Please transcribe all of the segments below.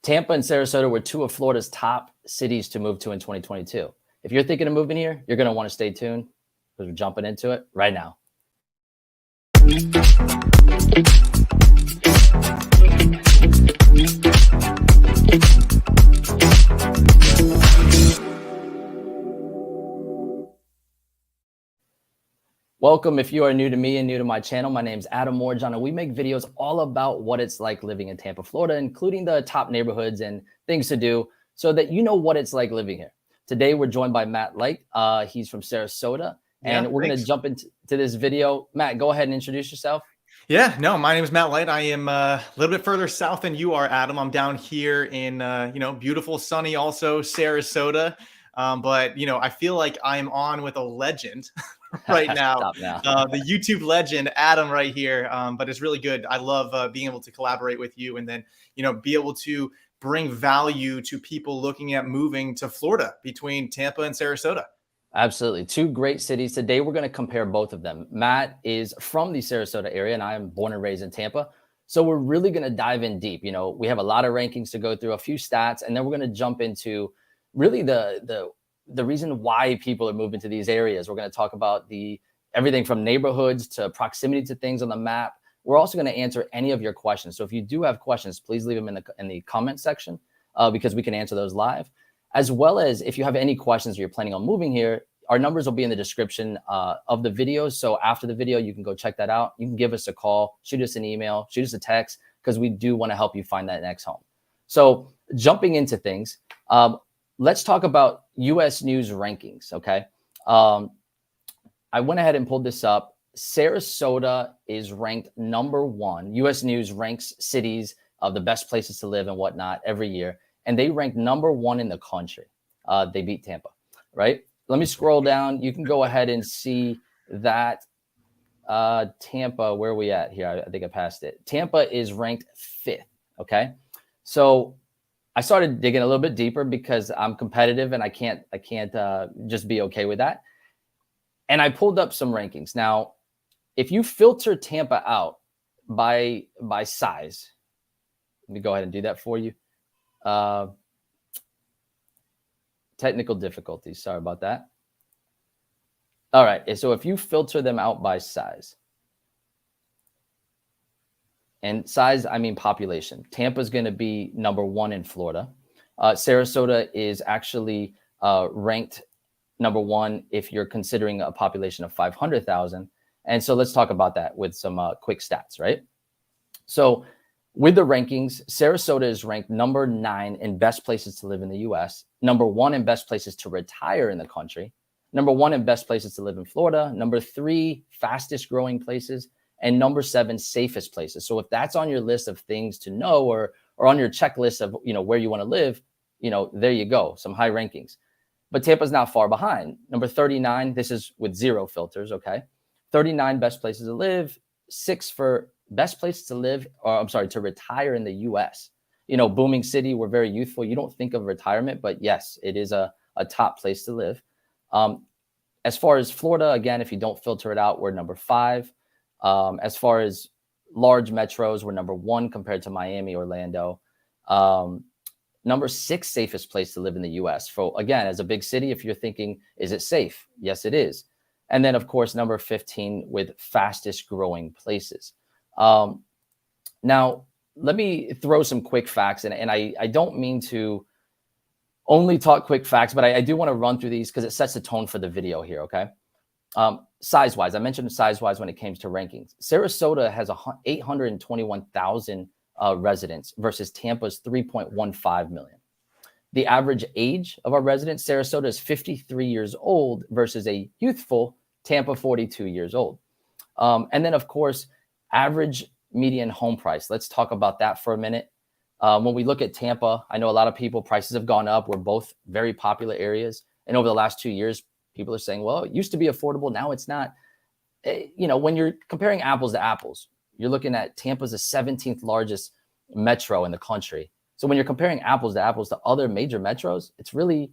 Tampa and Sarasota were two of Florida's top cities to move to in 2022. If you're thinking of moving here, you're going to want to stay tuned because we're jumping into it right now. Welcome. If you are new to me and new to my channel, my name is Adam Morjan, and we make videos all about what it's like living in Tampa, Florida, including the top neighborhoods and things to do so that you know what it's like living here. Today, we're joined by Matt Light. He's from Sarasota, and we're going to jump into this video. Matt, go ahead and introduce yourself. Yeah, no, my name is Matt Light. I am a little bit further south than you are, Adam. I'm down here in, beautiful, sunny, also Sarasota. But, I feel like I'm on with a legend right now. The YouTube legend, Adam, right here. But it's really good. I love being able to collaborate with you and then, be able to bring value to people looking at moving to Florida between Tampa and Sarasota. Absolutely. Two great cities. Today, we're going to compare both of them. Matt is from the Sarasota area, and I am born and raised in Tampa. So we're really going to dive in deep. We have a lot of rankings to go through, a few stats, and then we're going to jump into really the reason why people are moving to these areas. We're going to talk about everything from neighborhoods to proximity to things on the map. We're also going to answer any of your questions. So if you do have questions, please leave them in the comment section because we can answer those live. As well as if you have any questions or you're planning on moving here, our numbers will be in the description of the video. So after the video, you can go check that out. You can give us a call, shoot us an email, shoot us a text, because we do want to help you find that next home. So jumping into things, let's talk about U.S. News rankings, okay? I went ahead and pulled this up. Sarasota is ranked number 1. U.S. News ranks cities of the best places to live and whatnot every year, and they rank number 1 in the country. They beat Tampa, right? Let me scroll down. You can go ahead and see that Tampa, where are we at here? I think I passed it. Tampa is ranked 5th, okay? So I started digging a little bit deeper because I'm competitive and I can't just be okay with that. And I pulled up some rankings. Now, if you filter Tampa out by size, let me go ahead and do that for you. Technical difficulties. Sorry about that. All right. So if you filter them out by size, and size, I mean population, Tampa is going to be number 1 in Florida. Sarasota is actually ranked number 1 if you're considering a population of 500,000. And so let's talk about that with some quick stats, right? So with the rankings, Sarasota is ranked number 9 in best places to live in the U.S., number 1 in best places to retire in the country, number 1 in best places to live in Florida, number 3 fastest growing places, and number 7 safest places. So if that's on your list of things to know or on your checklist of where you want to live, there you go, some high rankings. But Tampa's not far behind. Number 39, this is with 0 filters, okay? 39 best places to live, 6 for best places to live, to retire in the U.S. Booming city, we're very youthful. You don't think of retirement, but yes, it is a top place to live. As far as Florida, again, if you don't filter it out, we're number 5. As far as large metros, we're number 1 compared to Miami, Orlando. Number 6 safest place to live in the U.S. For, again, as a big city, if you're thinking, is it safe? Yes, it is. And then, of course, number 15 with fastest growing places. Now, let me throw some quick facts, and I don't mean to only talk quick facts, but I do want to run through these because it sets the tone for the video here, okay? Size-wise, I mentioned size-wise when it came to rankings. Sarasota has 821,000 residents versus Tampa's 3.15 million. The average age of our residents, Sarasota is 53 years old versus a youthful Tampa 42 years old. And then, of course, average median home price. Let's talk about that for a minute. When we look at Tampa, I know a lot of people, prices have gone up. We're both very popular areas. And over the last 2 years, people are saying, well, it used to be affordable. Now it's not. When you're comparing apples to apples, you're looking at Tampa's the 17th largest metro in the country. So when you're comparing apples to other major metros, it's really,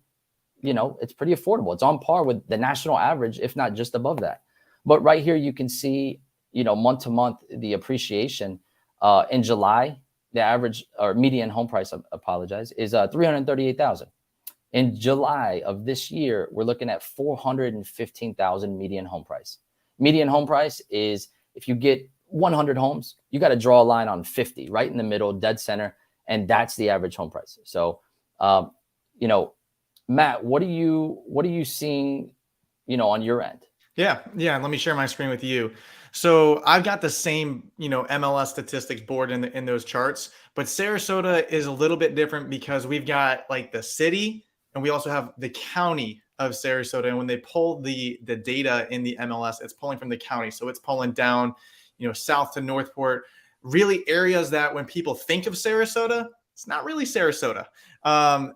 it's pretty affordable. It's on par with the national average, if not just above that. But right here, you can see, month to month, the appreciation in July, the average or median home price, I apologize, is 338,000. In July of this year, we're looking at 415,000 median home price. Median home price is if you get 100 homes, you got to draw a line on 50, right in the middle, dead center, and that's the average home price. So, you know, Matt, what are you seeing, on your end? Yeah. Let me share my screen with you. So I've got the same, MLS statistics board in those charts, but Sarasota is a little bit different because we've got like the city and we also have the county of Sarasota. And when they pull the data in the MLS, it's pulling from the county. So it's pulling down, south to Northport, really areas that when people think of Sarasota, it's not really Sarasota.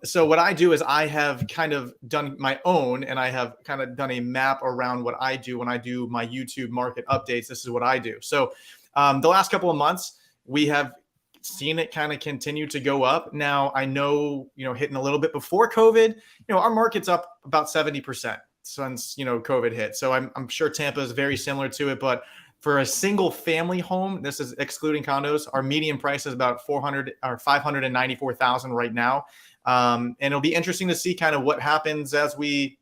So what I do is I have kind of done my own, and I have kind of done a map around what I do when I do my YouTube market updates. This is what I do. So the last couple of months, we have seen it kind of continue to go up. Now I know, hitting a little bit before COVID, our market's up about 70% since, COVID hit. So I'm sure Tampa is very similar to it, but for a single family home, this is excluding condos, our median price is about 594,000 right now. And it'll be interesting to see kind of what happens as we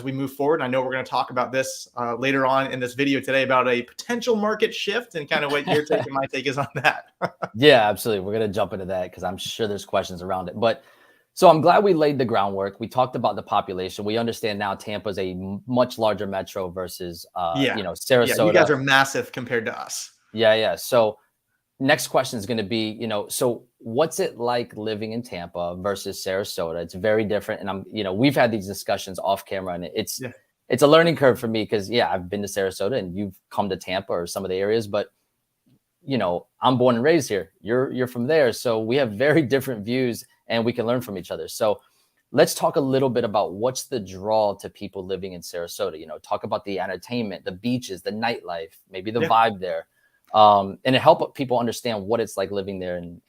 move forward. I know we're going to talk about this later on in this video today about a potential market shift and kind of what your take and my take is on that. Yeah, absolutely. We're going to jump into that because I'm sure there's questions around it. But so I'm glad we laid the groundwork. We talked about the population. We understand now Tampa's a much larger metro versus, Sarasota. Yeah, you guys are massive compared to us. Yeah. So next question is going to be, so what's it like living in Tampa versus Sarasota? It's very different. And we've had these discussions off camera, and it's a learning curve for me because, I've been to Sarasota and you've come to Tampa or some of the areas, but, I'm born and raised here. You're from there. So we have very different views and we can learn from each other. So let's talk a little bit about what's the draw to people living in Sarasota. Talk about the entertainment, the beaches, the nightlife, maybe the vibe there. And it help people understand what it's like living there. And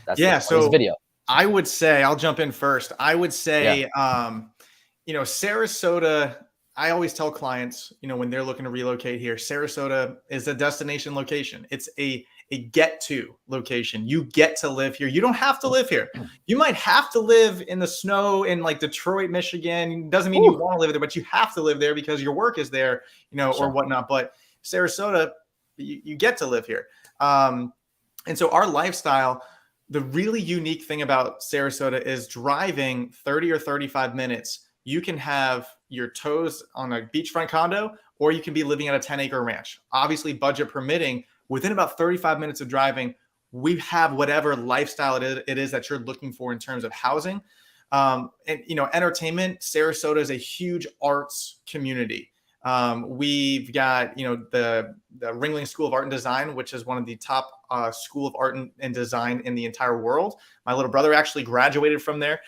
that's this video. I would say, I'll jump in first. I would say, Sarasota, I always tell clients, when they're looking to relocate here, Sarasota is a destination location. It's a get to location. You get to live here. You don't have to live here. You might have to live in the snow in like Detroit, Michigan. Doesn't mean you want to live there, but you have to live there because your work is there, or whatnot. But Sarasota, you get to live here. And so our lifestyle, the really unique thing about Sarasota is driving 30 or 35 minutes. You can have your toes on a beachfront condo, or you can be living at a 10-acre ranch. Obviously, budget permitting, within about 35 minutes of driving, we have whatever lifestyle it is that you're looking for in terms of housing. And, entertainment, Sarasota is a huge arts community. We've got, the Ringling School of Art and Design, which is one of the top school of art and design in the entire world. My little brother actually graduated from there.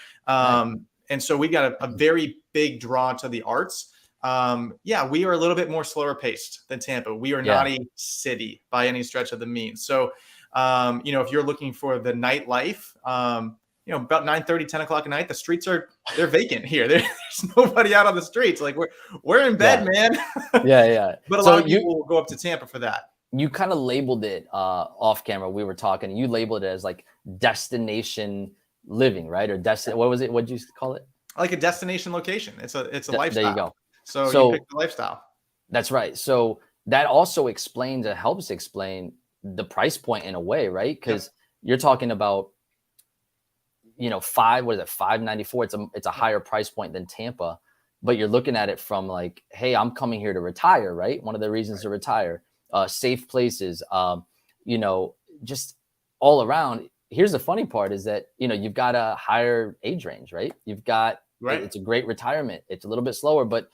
And so we've got a very big draw to the arts. We are a little bit more slower paced than Tampa. We are not a city by any stretch of the means. So, if you're looking for the nightlife, about 9:30, 10 o'clock at night, the streets they're vacant here. There's nobody out on the streets. Like we're in bed, man. But a lot of people will go up to Tampa for that. You kind of labeled it off camera. We were talking, and you labeled it as like destination living, right? Or what was it? What'd you call it? Like a destination location. It's a lifestyle. There you go. So you pick the lifestyle. That's right. So that also helps explain the price point in a way, right? Because you're talking about, $594. It's a higher price point than Tampa, but you're looking at it from like, hey, I'm coming here to retire, right? One of the reasons to retire, safe places, just all around. Here's the funny part is that, you've got a higher age range, right? You've got, it's a great retirement. It's a little bit slower, but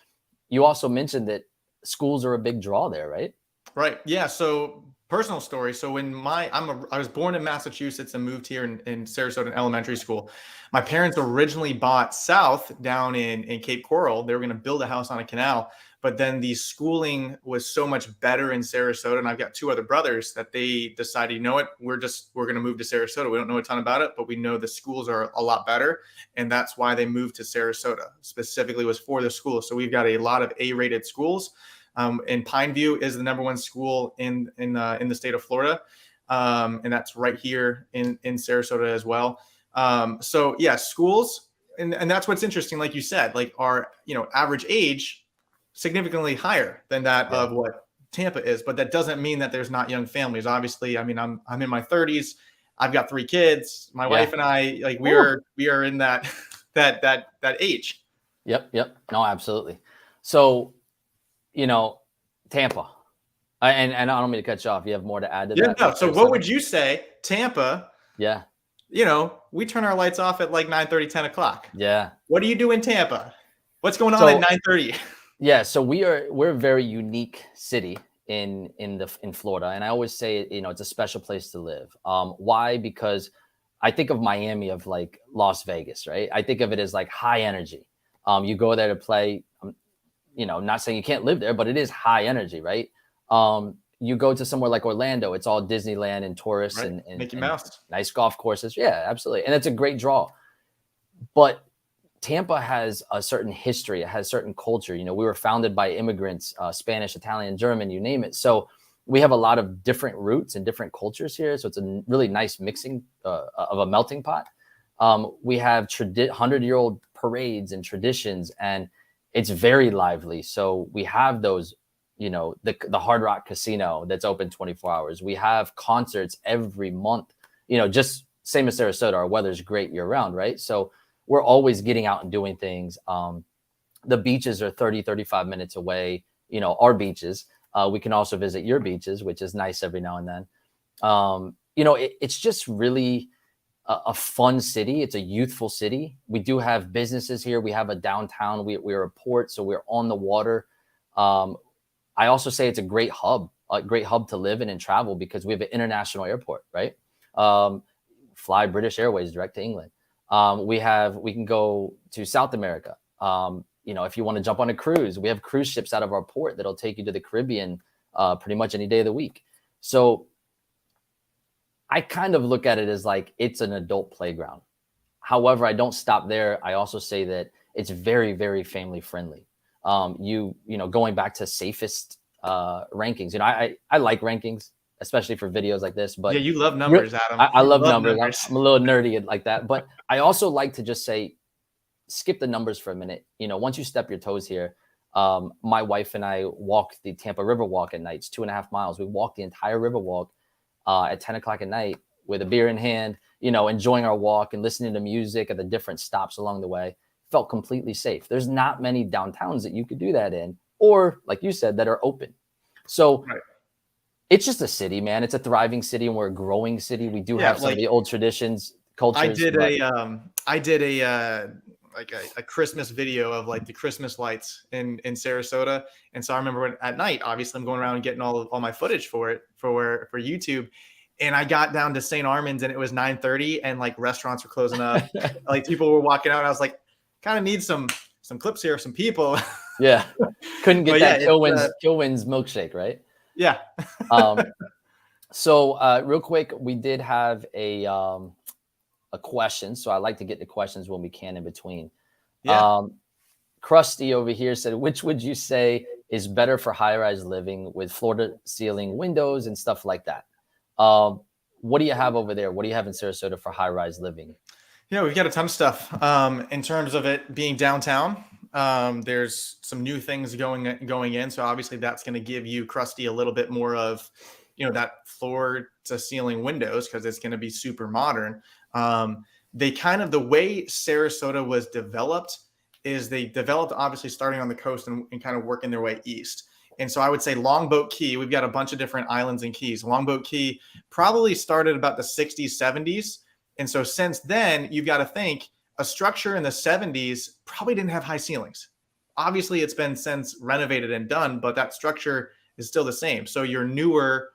you also mentioned that schools are a big draw there, right? Right. Yeah. So personal story. So when I was born in Massachusetts and moved here in Sarasota Elementary School. My parents originally bought south down in Cape Coral. They were going to build a house on a canal. But then the schooling was so much better in Sarasota. And I've got two other brothers that they decided, you know what, we're going to move to Sarasota. We don't know a ton about it, but we know the schools are a lot better. And that's why they moved to Sarasota. Specifically was for the school. So we've got a lot of A-rated schools. And Pineview is the #1 school in the state of Florida. And that's right here in Sarasota as well. So yeah, schools, and that's what's interesting. Like you said, like our, average age significantly higher than that Yeah. of what Tampa is, but that doesn't mean that there's not young families. Obviously, I mean, I'm in my 30s. I've got 3 kids. My Yeah. wife and I, like, we Woo. are in that that age. Yep. Yep. No, absolutely. So, Tampa, and I don't mean to cut you off. You have more to add to Yeah, that? no. with So what Sarasota? would you say, Tampa? Yeah. We turn our lights off at like 9:30, 10 o'clock. Yeah. What do you do in Tampa? What's going on at So 9:30? yeah, so we're a very unique city in Florida, and I always say, it's a special place to live. Why? Because I think of Miami of like Las Vegas, right? I think of it as like high energy. You go there to play. Not saying you can't live there, but it is high energy, right? You go to somewhere like Orlando, it's all Disneyland and tourists Right. and Mickey and Mouse. nice golf courses. Yeah, absolutely, and it's a great draw. But Tampa has a certain history. It has certain culture. We were founded by immigrants, Spanish, Italian, German, you name it. So we have a lot of different roots and different cultures here. So it's a really nice mixing of a melting pot. We have 100-year-old parades and traditions, and it's very lively. So we have those, the Hard Rock Casino that's open 24 hours. We have concerts every month, just same as Sarasota. Our weather's great year round, right? So we're always getting out and doing things. The beaches are 30, 35 minutes away, our beaches. We can also visit your beaches, which is nice every now and then. It's just really a fun city. It's a youthful city. We do have businesses here. We have a downtown. We're a port, so we're on the water. I also say it's a great hub to live in and travel because we have an international airport, right? Fly British Airways direct to England. We can go to South America. If you want to jump on a cruise, we have cruise ships out of our port that'll take you to the Caribbean pretty much any day of the week. So I kind of look at it as like it's an adult playground. However, I don't stop there. I also say that it's very, very family friendly. Going back to safest rankings, I like rankings, especially for videos like this. But yeah, you love numbers, Adam. I love love numbers. I'm a little nerdy like that. But I also like to just say, skip the numbers for a minute. Once you step your toes here, my wife and I walk the Tampa River Walk at night. It's 2.5 miles. We walk the entire river walk at 10 o'clock at night with a beer in hand, enjoying our walk and listening to music at the different stops along the way. Felt completely safe. There's not many downtowns that you could do that in, or like you said, that are open. So Right. It's just a city, man. It's a thriving city, and we're a growing city. We do have some of the old traditions, cultures. I did a Christmas video of like the Christmas lights in Sarasota, and so I remember at night, obviously, I'm going around and getting all my footage for YouTube, and I got down to St. Armand's and it was 9:30, and like restaurants were closing up, like people were walking out, and I was like, kind of need some clips here, some people. Yeah, couldn't get that yeah, Kilwins milkshake, right? Yeah. So real quick, we did have a question. So I like to get the questions when we can in between. Yeah. Krusty over here said, which would you say is better for high-rise living with floor to ceiling windows and stuff like that? What do you have over there? What do you have in Sarasota for high-rise living? Yeah, we've got a ton of stuff. In terms of it being downtown, there's some new things going in. So obviously that's going to give you, Krusty, a little bit more of, that floor to ceiling windows, because it's going to be super modern. The way Sarasota was developed is they developed obviously starting on the coast and kind of working their way east. And so I would say Longboat Key, we've got a bunch of different islands and keys. Longboat Key probably started about the 60s, 70s. And so since then, you've got to think a structure in the 70s probably didn't have high ceilings. Obviously, it's been since renovated and done, but that structure is still the same. So your newer,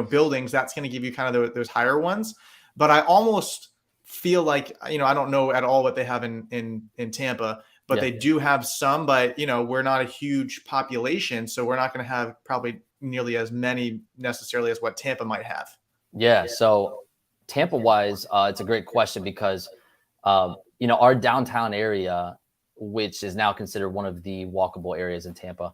buildings, that's going to give you kind of those higher ones. But I almost feel like, I don't know at all what they have in Tampa, but they do have some. But, we're not a huge population, so we're not going to have probably nearly as many necessarily as what Tampa might have. Yeah. So Tampa wise, it's a great question because, our downtown area, which is now considered one of the walkable areas in Tampa,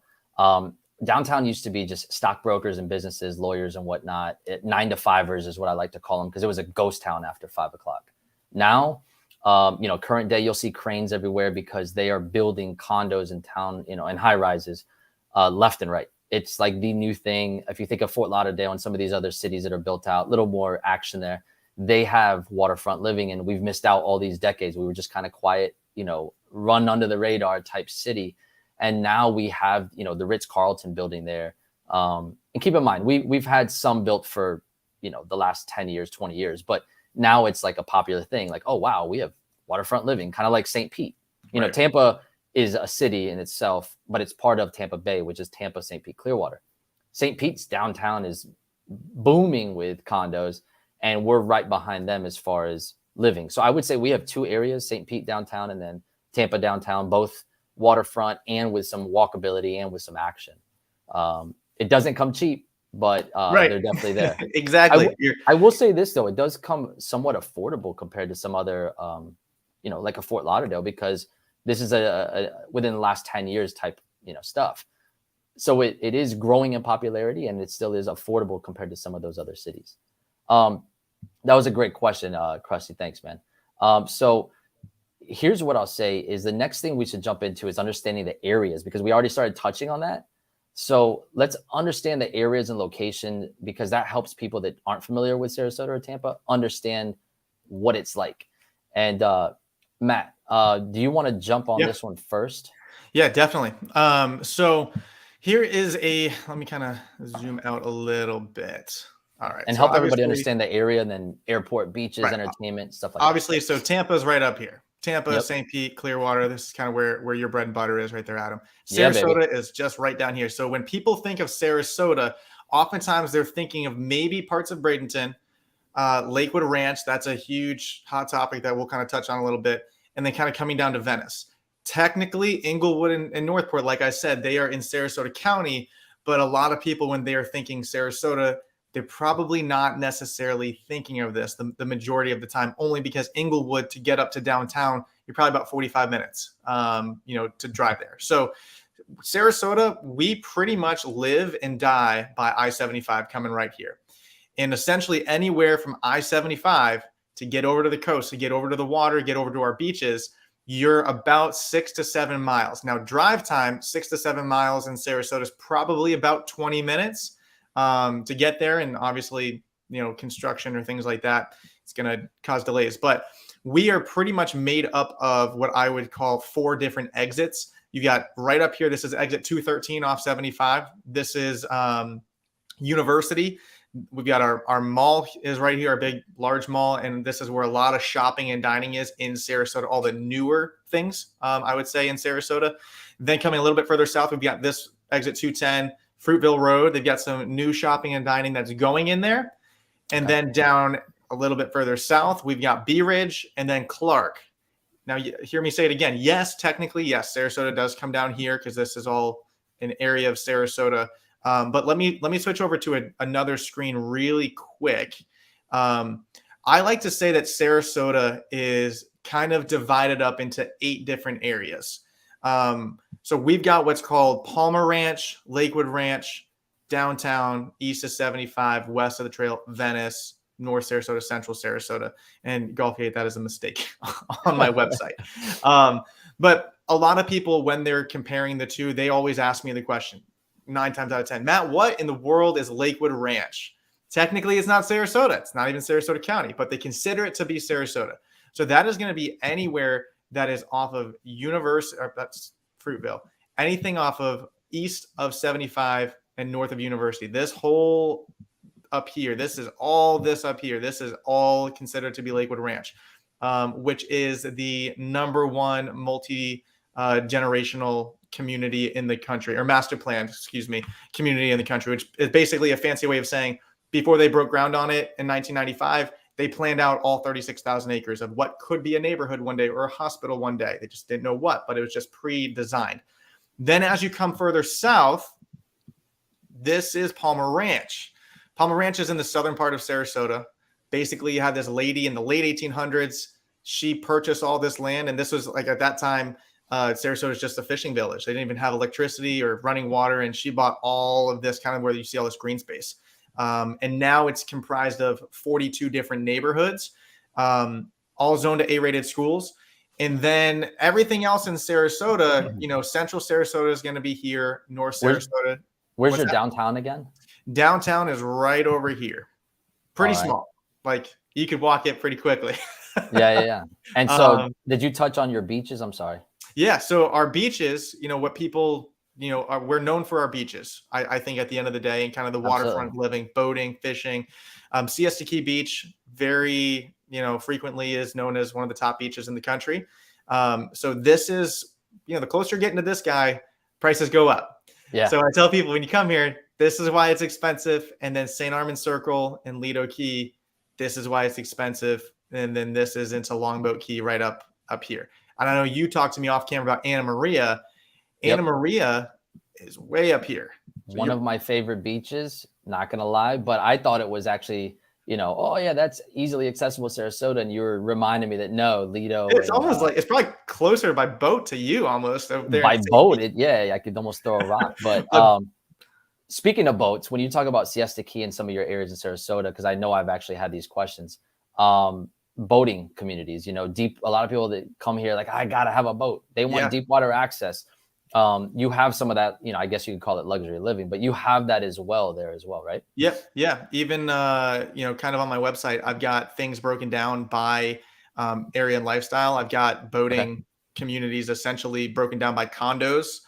downtown used to be just stockbrokers and businesses, lawyers and whatnot. 9-to-5ers is what I like to call them, because it was a ghost town after 5 o'clock. Now, current day, you'll see cranes everywhere because they are building condos in town, and high rises left and right. It's like the new thing. If you think of Fort Lauderdale and some of these other cities that are built out, a little more action there, they have waterfront living, and we've missed out all these decades. We were just kind of quiet, run under the radar type city. And now we have, the Ritz-Carlton building there. And keep in mind, we've had some built for, the last 10 years, 20 years, but now it's like a popular thing. Like, oh, wow, we have waterfront living, kind of like St. Pete. Right. Tampa is a city in itself, but it's part of Tampa Bay, which is Tampa, St. Pete, Clearwater. St. Pete's downtown is booming with condos, and we're right behind them as far as living. So I would say we have two areas, St. Pete downtown and then Tampa downtown, both waterfront and with some walkability and with some action. It doesn't come cheap, but they're definitely there. Exactly. I will say this, though. It does come somewhat affordable compared to some other, like a Fort Lauderdale, because this is a within the last 10 years type, stuff. So it is growing in popularity, and it still is affordable compared to some of those other cities. That was a great question, Krusty. Thanks, man. So here's what I'll say is the next thing we should jump into is understanding the areas, because we already started touching on that. So let's understand the areas and location, because that helps people that aren't familiar with Sarasota or Tampa understand what it's like. And Matt, do you want to jump on this one first? Yeah, definitely. So here is let me kind of zoom out a little bit. All right. And help everybody understand the area, and then airport, beaches, entertainment, stuff like obviously, that. So Tampa's right up here. Tampa, St. Pete, Clearwater. This is kind of where your bread and butter is right there, Adam. Sarasota is just right down here. So when people think of Sarasota, oftentimes they're thinking of maybe parts of Bradenton, Lakewood Ranch. That's a huge hot topic that we'll kind of touch on a little bit. And then kind of coming down to Venice. Technically, Inglewood and Northport, like I said, they are in Sarasota County. But a lot of people, when they are thinking Sarasota, they're probably not necessarily thinking of this the majority of the time, only because Inglewood, to get up to downtown, you're probably about 45 minutes, to drive there. So Sarasota, we pretty much live and die by I-75 coming right here. And essentially anywhere from I-75 to get over to the coast, to get over to the water, get over to our beaches, you're about 6 to 7 miles. Now, drive time, 6 to 7 miles in Sarasota is probably about 20 minutes. To get there, and obviously, construction or things like that, it's going to cause delays. But we are pretty much made up of what I would call 4 different exits. You got right up here. This is exit 213 off 75. This is University. We've got our mall is right here, our big, large mall. And this is where a lot of shopping and dining is in Sarasota, all the newer things, I would say, in Sarasota. Then coming a little bit further south, we've got this exit 210. Fruitville Road. They've got some new shopping and dining that's going in there. And then down a little bit further south, we've got Bee Ridge and then Clark. Now, you hear me say it again. Yes, technically, yes, Sarasota does come down here because this is all an area of Sarasota. But let me switch over to another screen really quick. I like to say that Sarasota is kind of divided up into 8 different areas. So we've got what's called Palmer Ranch, Lakewood Ranch, downtown, east of 75, west of the trail, Venice, North Sarasota, Central Sarasota, and Gulfgate. That is a mistake on my website. But a lot of people, when they're comparing the two, they always ask me the question 9 times out of 10, Matt, what in the world is Lakewood Ranch? Technically, it's not Sarasota. It's not even Sarasota County, but they consider it to be Sarasota. So that is going to be anywhere that is off of that's Fruitville, anything off of east of 75 and north of University. This whole up here, this is all this up here. This is all considered to be Lakewood Ranch, which is the #1 multi-generational community in the country, or master plan, community in the country, which is basically a fancy way of saying before they broke ground on it in 1995, they planned out all 36,000 acres of what could be a neighborhood one day or a hospital one day. They just didn't know what, but it was just pre-designed. Then as you come further south, this is Palmer Ranch. Palmer Ranch is in the southern part of Sarasota. Basically, you had this lady in the late 1800s. She purchased all this land, and this was like at that time, Sarasota is just a fishing village. They didn't even have electricity or running water. And she bought all of this kind of where you see all this green space. And now it's comprised of 42 different neighborhoods, all zoned to A-rated schools. And then everything else in Sarasota, Central Sarasota is going to be here. North Sarasota. Where's your downtown again? Downtown is right over here. Pretty small. Like you could walk it pretty quickly. Yeah. And so did you touch on your beaches? I'm sorry. Yeah. So our beaches, what people, we're known for our beaches. I think at the end of the day, and kind of the waterfront living, boating, fishing. Siesta Key Beach, very, frequently is known as one of the top beaches in the country. So this is, the closer you're getting to this guy, prices go up. Yeah. So I tell people when you come here, this is why it's expensive. And then St. Armand Circle and Lido Key, this is why it's expensive. And then this is into Longboat Key right up here. And I know you talked to me off camera about Anna Maria. Anna Maria is way up here. So one of my favorite beaches, not going to lie, but I thought it was actually, that's easily accessible Sarasota. And you were reminding me that no, Lido. It's almost like it's probably closer by boat to you almost. There by boat, I could almost throw a rock. But speaking of boats, when you talk about Siesta Key and some of your areas in Sarasota, because I know I've actually had these questions, boating communities, a lot of people that come here like, I gotta have a boat. They want deep water access. You have some of that, I guess you could call it luxury living, but you have that as well there as well, right? Yep. Yeah. Even, kind of on my website, I've got things broken down by area and lifestyle. I've got boating communities essentially broken down by condos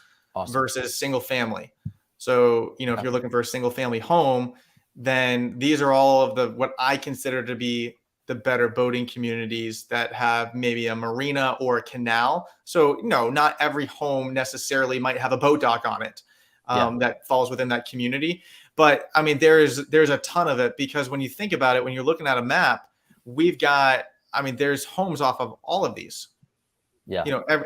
versus single family. So, if you're looking for a single family home, then these are all of what I consider to be the better boating communities that have maybe a marina or a canal. So, not every home necessarily might have a boat dock on it that falls within that community. But I mean, there's a ton of it, because when you think about it, when you're looking at a map, there's homes off of all of these,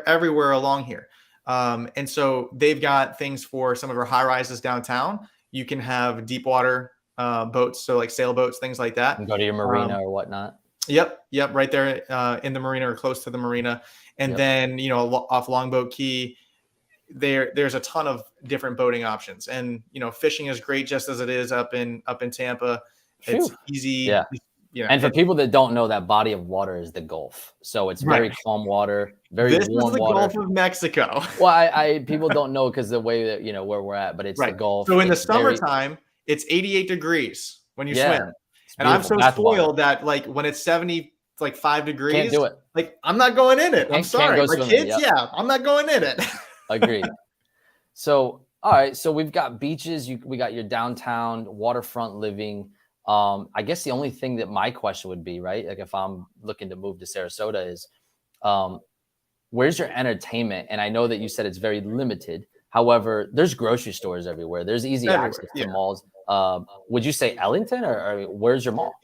everywhere along here. And so they've got things for some of our high rises downtown. You can have deep water boats, so like sailboats, things like that. And go to your marina or whatnot. Yep, right there in the marina or close to the marina. And then off Longboat Key, there's a ton of different boating options. And fishing is great just as it is up in Tampa. It's easy. Yeah. And for people that don't know, that body of water is the Gulf. So it's very calm water, very warm water. Gulf of Mexico. Well, people don't know because the way that, where we're at, but it's the Gulf. So in the summertime, it's 88 degrees when you swim. And I'm so spoiled that like when it's 75 degrees, can't do it. Like I'm not going in it. I'm sorry. My kids, I'm not going in it. Agreed. So, all right. So we've got beaches. We got your downtown waterfront living. I guess the only thing that my question would be, right, like if I'm looking to move to Sarasota is, where's your entertainment? And I know that you said it's very limited. However, there's grocery stores everywhere. There's easy access to malls. Would you say Ellington or where's your mall?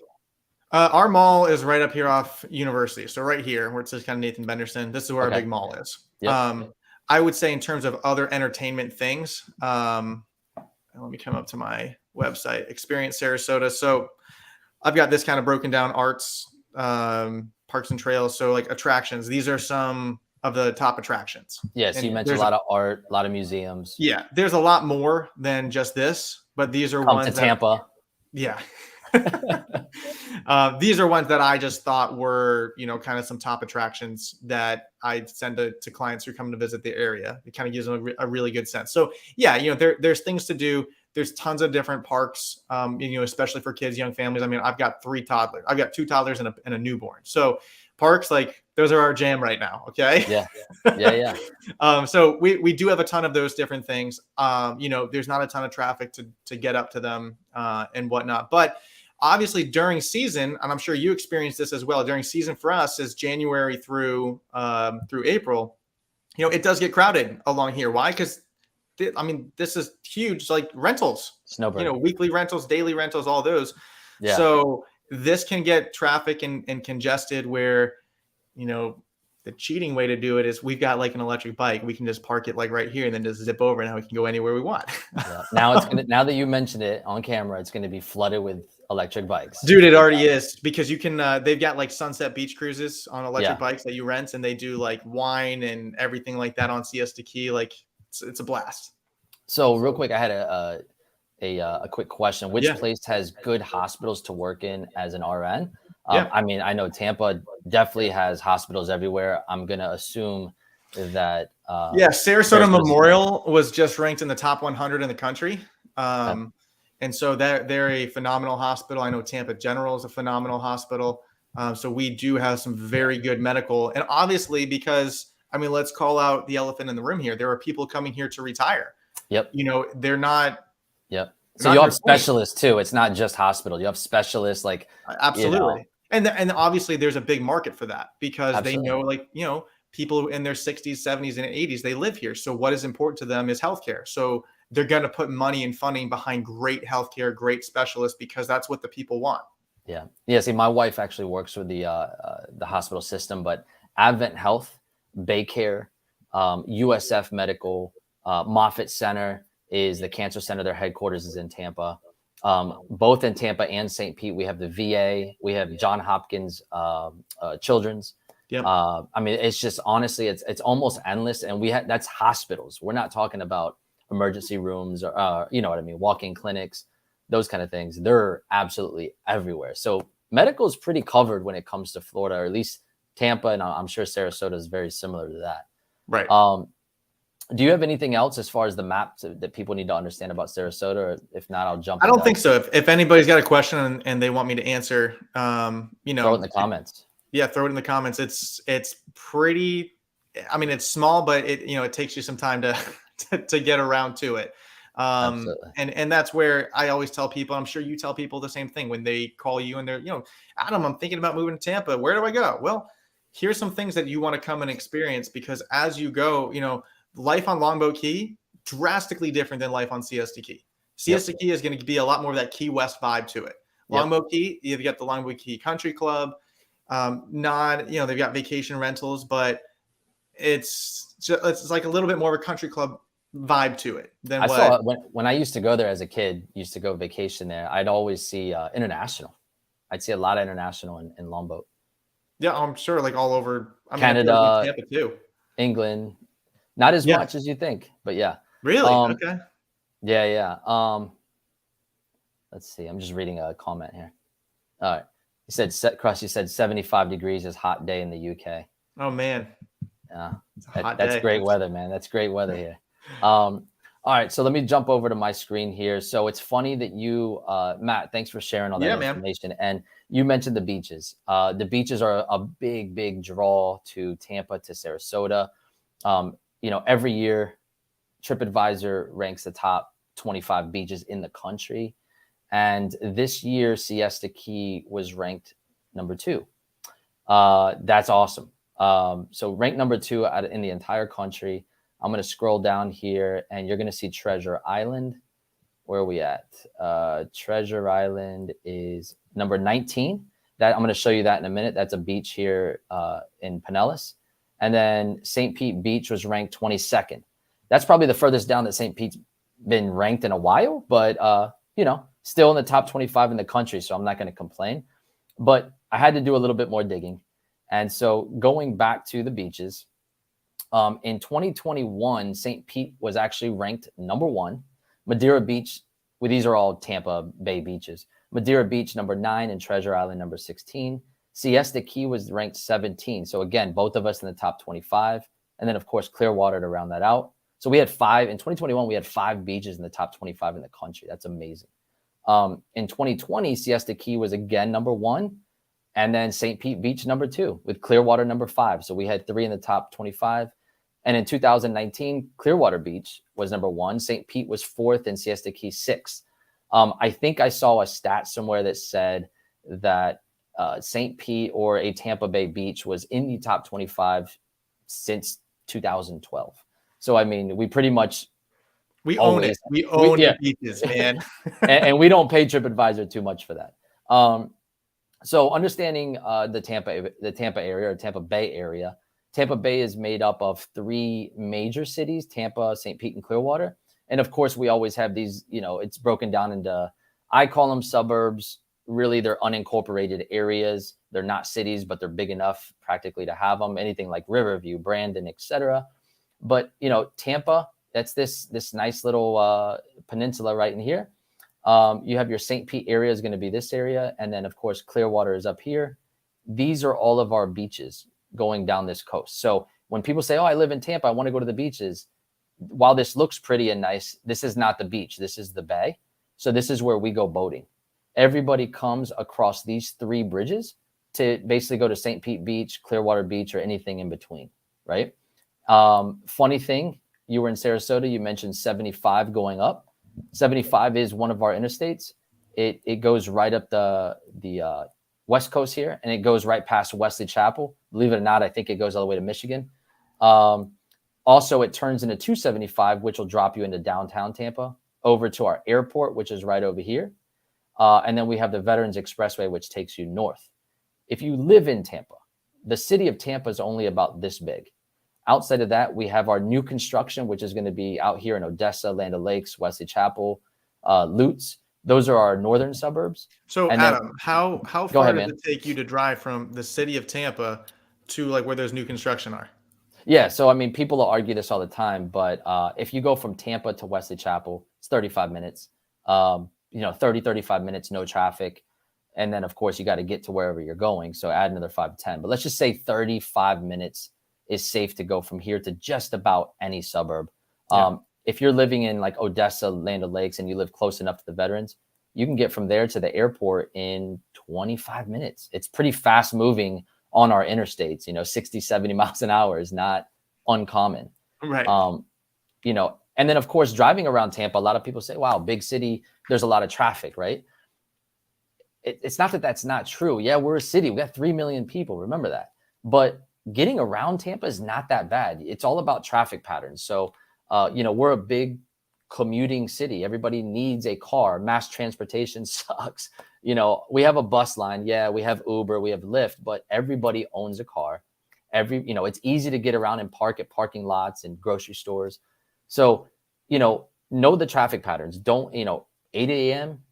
Our mall is right up here off University. So right here where it says kind of Nathan Benderson, this is where our big mall is. Yep. I would say in terms of other entertainment things, let me come up to my website, Experience Sarasota. So I've got this kind of broken down arts, parks and trails. So like attractions, these are some of the top attractions. Yeah. So you mentioned a lot of art, a lot of museums. Yeah. There's a lot more than just this, but these are ones to Tampa. Yeah. These are ones that I just thought were, kind of some top attractions that I send to clients who come to visit the area. It kind of gives them a really good sense. So yeah, there's things to do. There's tons of different parks, especially for kids, young families. I mean, I've got 3 toddlers. I've got 2 toddlers and a newborn. So parks, like those are our jam right now. Okay. Yeah. So we do have a ton of those different things. There's not a ton of traffic to get up to them and whatnot, but obviously during season, and I'm sure you experienced this as well, during season for us is January through April, it does get crowded along here. Why? Because this is huge, like rentals, Snowbird. Weekly rentals, daily rentals, all those. Yeah. So this can get traffic and congested where, the cheating way to do it is we've got like an electric bike. We can just park it like right here and then just zip over and now we can go anywhere we want. Now now that you mentioned it on camera, it's going to be flooded with electric bikes. Dude, it already is, because you can, they've got like sunset beach cruises on electric Yeah. bikes that you rent, and they do like wine and everything like that on Siesta Key. Like it's a blast. So real quick, I had a quick question. Which Yeah. place has good hospitals to work in as an RN? Yeah. I mean, I know Tampa definitely has hospitals everywhere. I'm going to assume that. Yeah. Sarasota Sarasota's- Memorial was just ranked in the top 100 in the country. Okay. And so they're a phenomenal hospital. I know Tampa General is a phenomenal hospital. So we do have some very good medical. And obviously, because, I mean, let's call out the elephant in the room here. There are people coming here to retire. Yep. You know, they're not. Yep. So you have specialists too. It's not just hospital. You have specialists like. Absolutely. You know, and obviously there's a big market for that, because Absolutely. they know, like, you know, people in their 60s, 70s, and 80s, they live here. So what is important to them is healthcare. So they're going to put money and funding behind great healthcare, great specialists, because that's what the people want. Yeah. Yeah. See, my wife actually works with the hospital system, but Advent Health, Baycare, USF Medical, Moffitt Center is the cancer center. Their headquarters is in Tampa. Both in Tampa and St. Pete, we have the VA. We have John Hopkins Children's. Yep. I mean, it's just, honestly, it's almost endless. And that's hospitals. We're not talking about emergency rooms or, you know what I mean, walk-in clinics, those kind of things. They're absolutely everywhere. So medical is pretty covered when it comes to Florida, or at least Tampa. And I'm sure Sarasota is very similar to that. Right. Do you have anything else as far as the map that people need to understand about Sarasota? Or if not, I'll jump. I don't think so. If anybody's got a question and they want me to answer, you know, throw it in the comments. Yeah, throw it in the comments. It's pretty. I mean, it's small, but it takes you some time to get around to it. And that's where I always tell people. I'm sure you tell people the same thing when they call you and they're, Adam, I'm thinking about moving to Tampa. Where do I go? Well, here's some things that you want to come and experience, because as you go, life on Longboat Key, drastically different than life on Siesta Key. Siesta Key is going to be a lot more of that Key West vibe to it. Longboat Key, you've got the Longboat Key Country Club. They've got vacation rentals, but it's like a little bit more of a country club vibe to it than saw when I used to go there as a kid, used to go vacation there. I'd always see international. I'd see a lot of international in Longboat. Yeah, I'm sure, like all over Canada, Tampa too. England. Not as much as you think, but yeah. Really? Okay. Yeah. Let's see. I'm just reading a comment here. All right. You said, Krusty said 75 degrees is hot day in the UK. Oh, man. Yeah. That's great weather, man. That's great weather here. All right. So let me jump over to my screen here. So it's funny that you, Matt, thanks for sharing all that information. And you mentioned the beaches. The beaches are a big, big draw to Tampa, to Sarasota. Every year, TripAdvisor ranks the top 25 beaches in the country. And this year, Siesta Key was ranked number 2. That's awesome. So ranked number 2 in the entire country. I'm going to scroll down here and you're going to see Treasure Island. Where are we at? Treasure Island is number 19. That I'm going to show you that in a minute. That's a beach here in Pinellas. And then St. Pete Beach was ranked 22nd. That's probably the furthest down that St. Pete's been ranked in a while, but still in the top 25 in the country. So I'm not going to complain, but I had to do a little bit more digging. And so going back to the beaches, in 2021, St. Pete was actually ranked number 1. Madeira Beach, these are all Tampa Bay beaches. Madeira Beach, number 9, and Treasure Island, number 16. Siesta Key was ranked 17. So again, both of us in the top 25. And then of course, Clearwater to round that out. So we had 5 in 2021, we had 5 beaches in the top 25 in the country. That's amazing. In 2020, Siesta Key was again number 1. And then St. Pete Beach, number 2, with Clearwater, number 5. So we had 3 in the top 25. And in 2019, Clearwater Beach was number 1. St. Pete was 4th and Siesta Key 6th. I think I saw a stat somewhere that said that St. Pete or a Tampa Bay beach was in the top 25 since 2012. So, I mean, we pretty much own it. We own the beaches, man. and we don't pay TripAdvisor too much for that. So understanding the Tampa area or Tampa Bay area, Tampa Bay is made up of 3 major cities: Tampa, St. Pete, and Clearwater. And of course, we always have these, it's broken down into, I call them suburbs. really they're unincorporated areas. They're not cities, but they're big enough practically to have them. Anything like Riverview, Brandon, etc. But Tampa, that's this nice little peninsula right in here. You have your St. Pete area is going to be this area, and then of course Clearwater is up here. These are all of our beaches going down this coast. So when people say, "Oh, I live in Tampa, I want to go to the beaches," while this looks pretty and nice, this is not the beach. This is the bay. So this is where we go boating. Everybody comes across these 3 bridges to basically go to St. Pete Beach, Clearwater Beach, or anything in between, right? Funny thing, you were in Sarasota, you mentioned 75 going up. 75 is one of our interstates. It goes right up the West Coast here, and it goes right past Wesley Chapel. Believe it or not, I think it goes all the way to Michigan. Also, it turns into 275, which will drop you into downtown Tampa, over to our airport, which is right over here. And then we have the Veterans Expressway, which takes you north. If you live in Tampa, the city of Tampa is only about this big. Outside of that, we have our new construction, which is going to be out here in Odessa, Land O'Lakes, Wesley Chapel, Lutz. Those are our northern suburbs. So And Adam, how Go far ahead, does man. it take you to drive from the city of Tampa to like where those new construction are? Yeah, so I mean, people will argue this all the time, but if you go from Tampa to Wesley Chapel, it's 35 minutes. 35 minutes, no traffic. And then, of course, you got to get to wherever you're going. So add another 5 to 10. But let's just say 35 minutes is safe to go from here to just about any suburb. Yeah. If you're living in like Odessa, Land O'Lakes, and you live close enough to the veterans, you can get from there to the airport in 25 minutes. It's pretty fast moving on our interstates. 60, 70 miles an hour is not uncommon. Right. And then, of course, driving around Tampa, a lot of people say, wow, big city, there's a lot of traffic, right? It's not that that's not true. Yeah, we're a city. We got 3 million people. Remember that. But getting around Tampa is not that bad. It's all about traffic patterns. So, we're a big commuting city. Everybody needs a car. Mass transportation sucks. We have a bus line. Yeah, we have Uber, we have Lyft, but everybody owns a car. It's easy to get around and park at parking lots and grocery stores. So, know the traffic patterns. Don't, 8 a.m.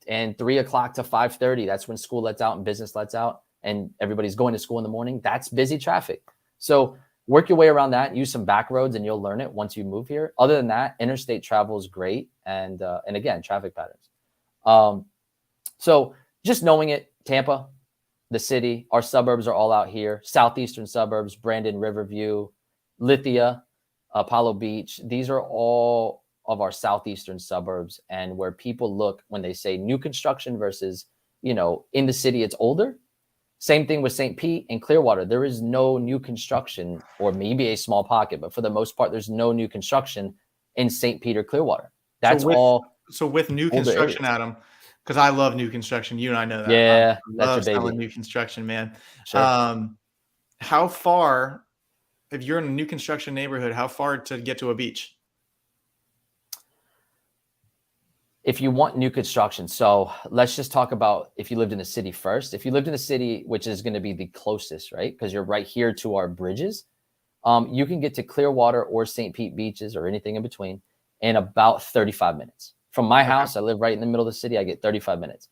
and 3 o'clock to 5:30. That's when school lets out and business lets out, and everybody's going to school in the morning. That's busy traffic. So work your way around that. Use some back roads, and you'll learn it once you move here. Other than that, interstate travel is great, and again, traffic patterns. So just knowing it, Tampa, the city, our suburbs are all out here. Southeastern suburbs, Brandon, Riverview, Lithia, Apollo Beach. These are all of our southeastern suburbs, and where people look when they say new construction versus, in the city, it's older. Same thing with St. Pete and Clearwater. There is no new construction, or maybe a small pocket, but for the most part, there's no new construction in St. Pete or Clearwater. That's So with new construction, areas. Adam, because I love new construction. You and I know that. Yeah, I that's love your selling baby. new construction, man. Sure. How far, if you're in a new construction neighborhood, how far to get to a beach? If you want new construction, so let's just talk about if you lived in the city first. If you lived in the city, which is going to be the closest, right? Because you're right here to our bridges. You can get to Clearwater or St. Pete beaches or anything in between in about 35 minutes. From my house, I live right in the middle of the city. I get 35 minutes.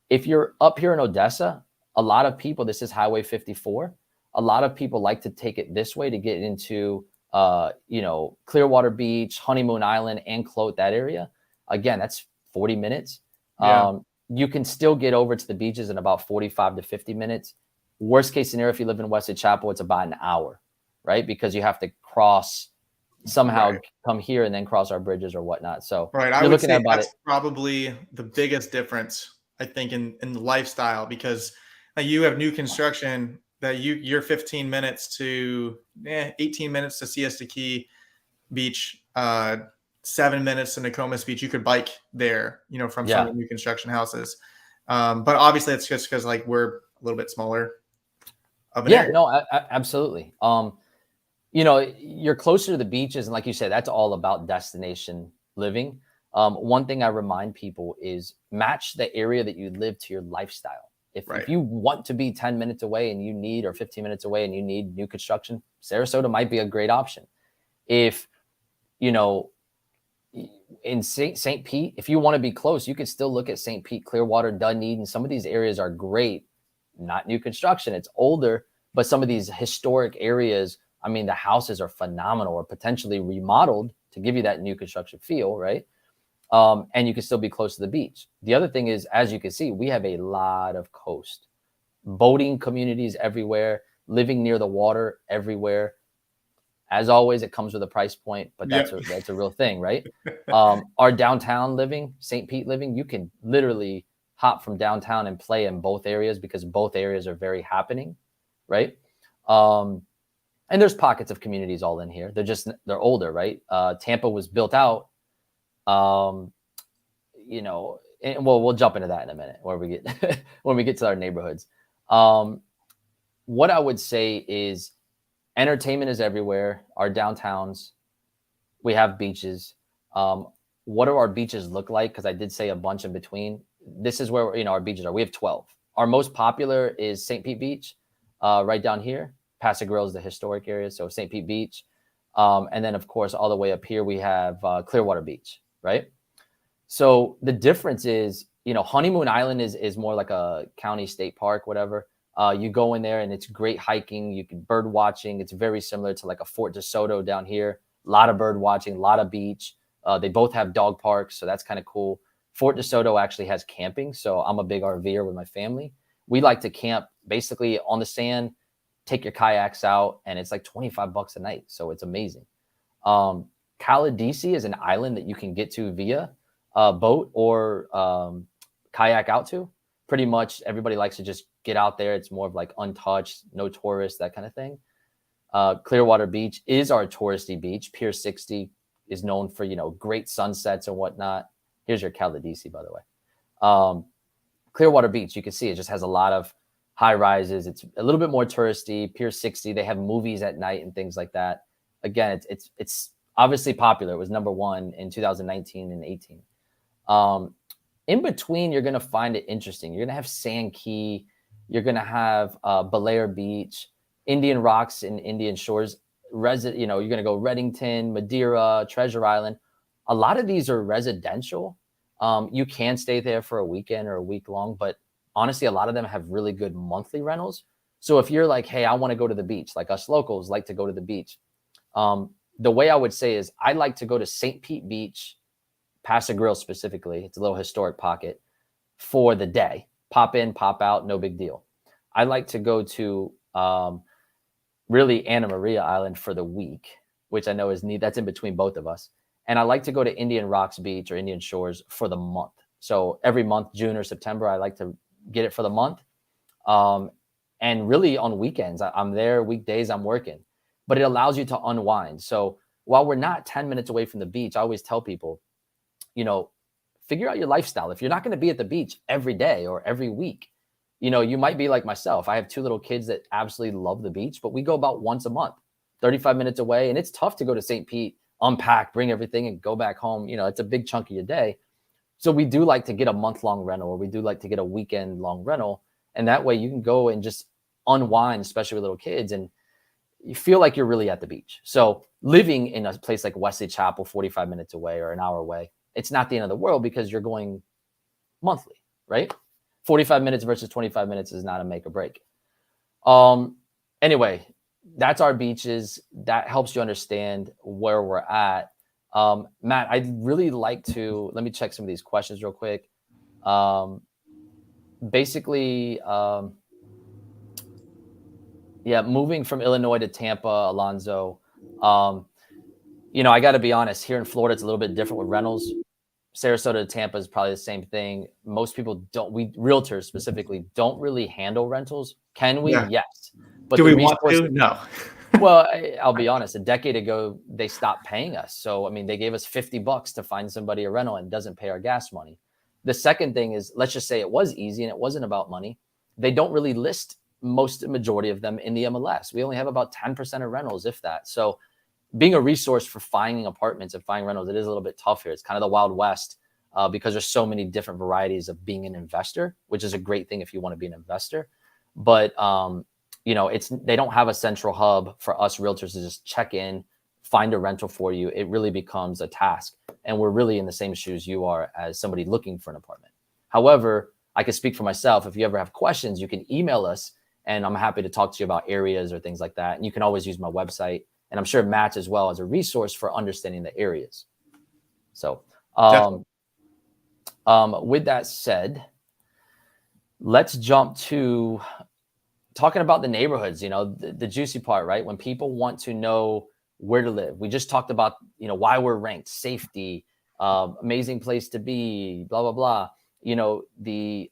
If you're up here in Odessa, a lot of people, this is Highway 54. A lot of people like to take it this way to get into, Clearwater Beach, Honeymoon Island, and Clote, that area. Again, that's 40 minutes. Yeah. You can still get over to the beaches in about 45 to 50 minutes. Worst case scenario, if you live in Wesley Chapel, it's about an hour, right? Because you have to somehow come here and then cross our bridges or whatnot. So right. I would say that's probably the biggest difference, I think, in the lifestyle, because you have new construction that you're 15 minutes to 18 minutes to Siesta Key Beach, 7 minutes to Nokomis Beach. You could bike there, from some of the new construction houses. But obviously it's just because we're a little bit smaller of an area. No, absolutely. You're closer to the beaches, and like you said, that's all about destination living. One thing I remind people is match the area that you live to your lifestyle. If you want to be 10 minutes away and you need, or 15 minutes away and you need new construction, Sarasota might be a great option. If, in St. Pete, if you want to be close, you can still look at St. Pete, Clearwater, Dunedin. Some of these areas are great, not new construction. It's older, but some of these historic areas, I mean, the houses are phenomenal or potentially remodeled to give you that new construction feel, right? And you can still be close to the beach. The other thing is, as you can see, we have a lot of coast, boating communities everywhere, living near the water everywhere. As always, it comes with a price point, but that's a real thing, right? Our downtown living, St. Pete living, you can literally hop from downtown and play in both areas because both areas are very happening, right? And there's pockets of communities all in here. They're older, right? Tampa was built out, you know, and we'll jump into that in a minute where we get when we get to our neighborhoods. What I would say is entertainment is everywhere. Our downtowns, we have beaches. What do our beaches look like? Because I did say a bunch in between. This is where, you know, our beaches are. We have 12. Our most popular is St. Pete Beach, right down here. Paso Grill is the historic area, so St. Pete Beach. And then, of course, all the way up here, we have Clearwater Beach, right? So the difference is, you know, Honeymoon Island is more like a county state park, whatever. You go in there and it's great hiking. You can bird watching. It's very similar to like a Fort DeSoto down here. A lot of bird watching, a lot of beach. They both have dog parks, so that's kind of cool. Fort DeSoto actually has camping, so I'm a big RVer with my family. We like to camp basically on the sand, take your kayaks out, and it's like $25 a night, so it's amazing. Caladesi is an island that you can get to via boat or kayak out to. Pretty much everybody likes to just get out there. It's more of like untouched, no tourists, that kind of thing. Clearwater Beach is our touristy beach. Pier 60 is known for, you know, great sunsets and whatnot. Here's your Caladesi, by the way. Clearwater Beach, you can see it just has a lot of high rises. It's a little bit more touristy. Pier 60, they have movies at night and things like that. Again, it's obviously popular. It was #1 in 2019 and 18. In between, you're going to find it interesting. You're going to have Sand Key. You're going to have Belair Beach, Indian Rocks and Indian Shores. You know, you're going to go Reddington, Madeira, Treasure Island. A lot of these are residential. You can stay there for a weekend or a week long, but honestly, a lot of them have really good monthly rentals. So if you're like, hey, I want to go to the beach, like us locals like to go to the beach. The way I would say is I like to go to St. Pete Beach, Paso Grill specifically. It's a little historic pocket for the day. Pop in, pop out, no big deal. I like to go to really Anna Maria Island for the week, which I know is neat. That's in between both of us. And I like to go to Indian Rocks Beach or Indian Shores for the month. So every month, June or September, I like to get it for the month. And really on weekends, I'm there. Weekdays, I'm working. But it allows you to unwind. So while we're not 10 minutes away from the beach, I always tell people, you know, figure out your lifestyle. If you're not going to be at the beach every day or every week, you know, you might be like myself. I have 2 little kids that absolutely love the beach, but we go about once a month, 35 minutes away. And it's tough to go to St. Pete, unpack, bring everything and go back home. You know, it's a big chunk of your day. So we do like to get a month-long rental, or we do like to get a weekend-long rental. And that way you can go and just unwind, especially with little kids, and you feel like you're really at the beach. So living in a place like Wesley Chapel, 45 minutes away or an hour away, it's not the end of the world because you're going monthly, right? 45 minutes versus 25 minutes is not a make or break. Anyway, that's our beaches. That helps you understand where we're at. Matt, I'd really like to, let me check some of these questions real quick. Basically, yeah, moving from Illinois to Tampa, Alonzo. You know, I got to be honest, here in Florida, it's a little bit different with rentals. Sarasota to Tampa is probably the same thing. Most people realtors specifically, don't really handle rentals. Can we? Yeah. Yes. But do we want to? No. Well, I'll be honest. A decade ago, they stopped paying us. So, I mean, they gave us $50 to find somebody a rental and doesn't pay our gas money. The second thing is, let's just say it was easy and it wasn't about money. They don't really list majority of them in the MLS. We only have about 10% of rentals, if that. So being a resource for finding apartments and finding rentals, it is a little bit tough here. It's kind of the Wild West because there's so many different varieties of being an investor, which is a great thing if you want to be an investor. But, you know, they don't have a central hub for us realtors to just check in, find a rental for you, it really becomes a task. And we're really in the same shoes you are as somebody looking for an apartment. However, I can speak for myself. If you ever have questions, you can email us, and I'm happy to talk to you about areas or things like that. And you can always use my website, and I'm sure Matt as well as a resource for understanding the areas. So with that said, let's jump to talking about the neighborhoods, the juicy part, right? When people want to know where to live. We just talked about, why we're ranked, safety, amazing place to be, blah, blah, blah. The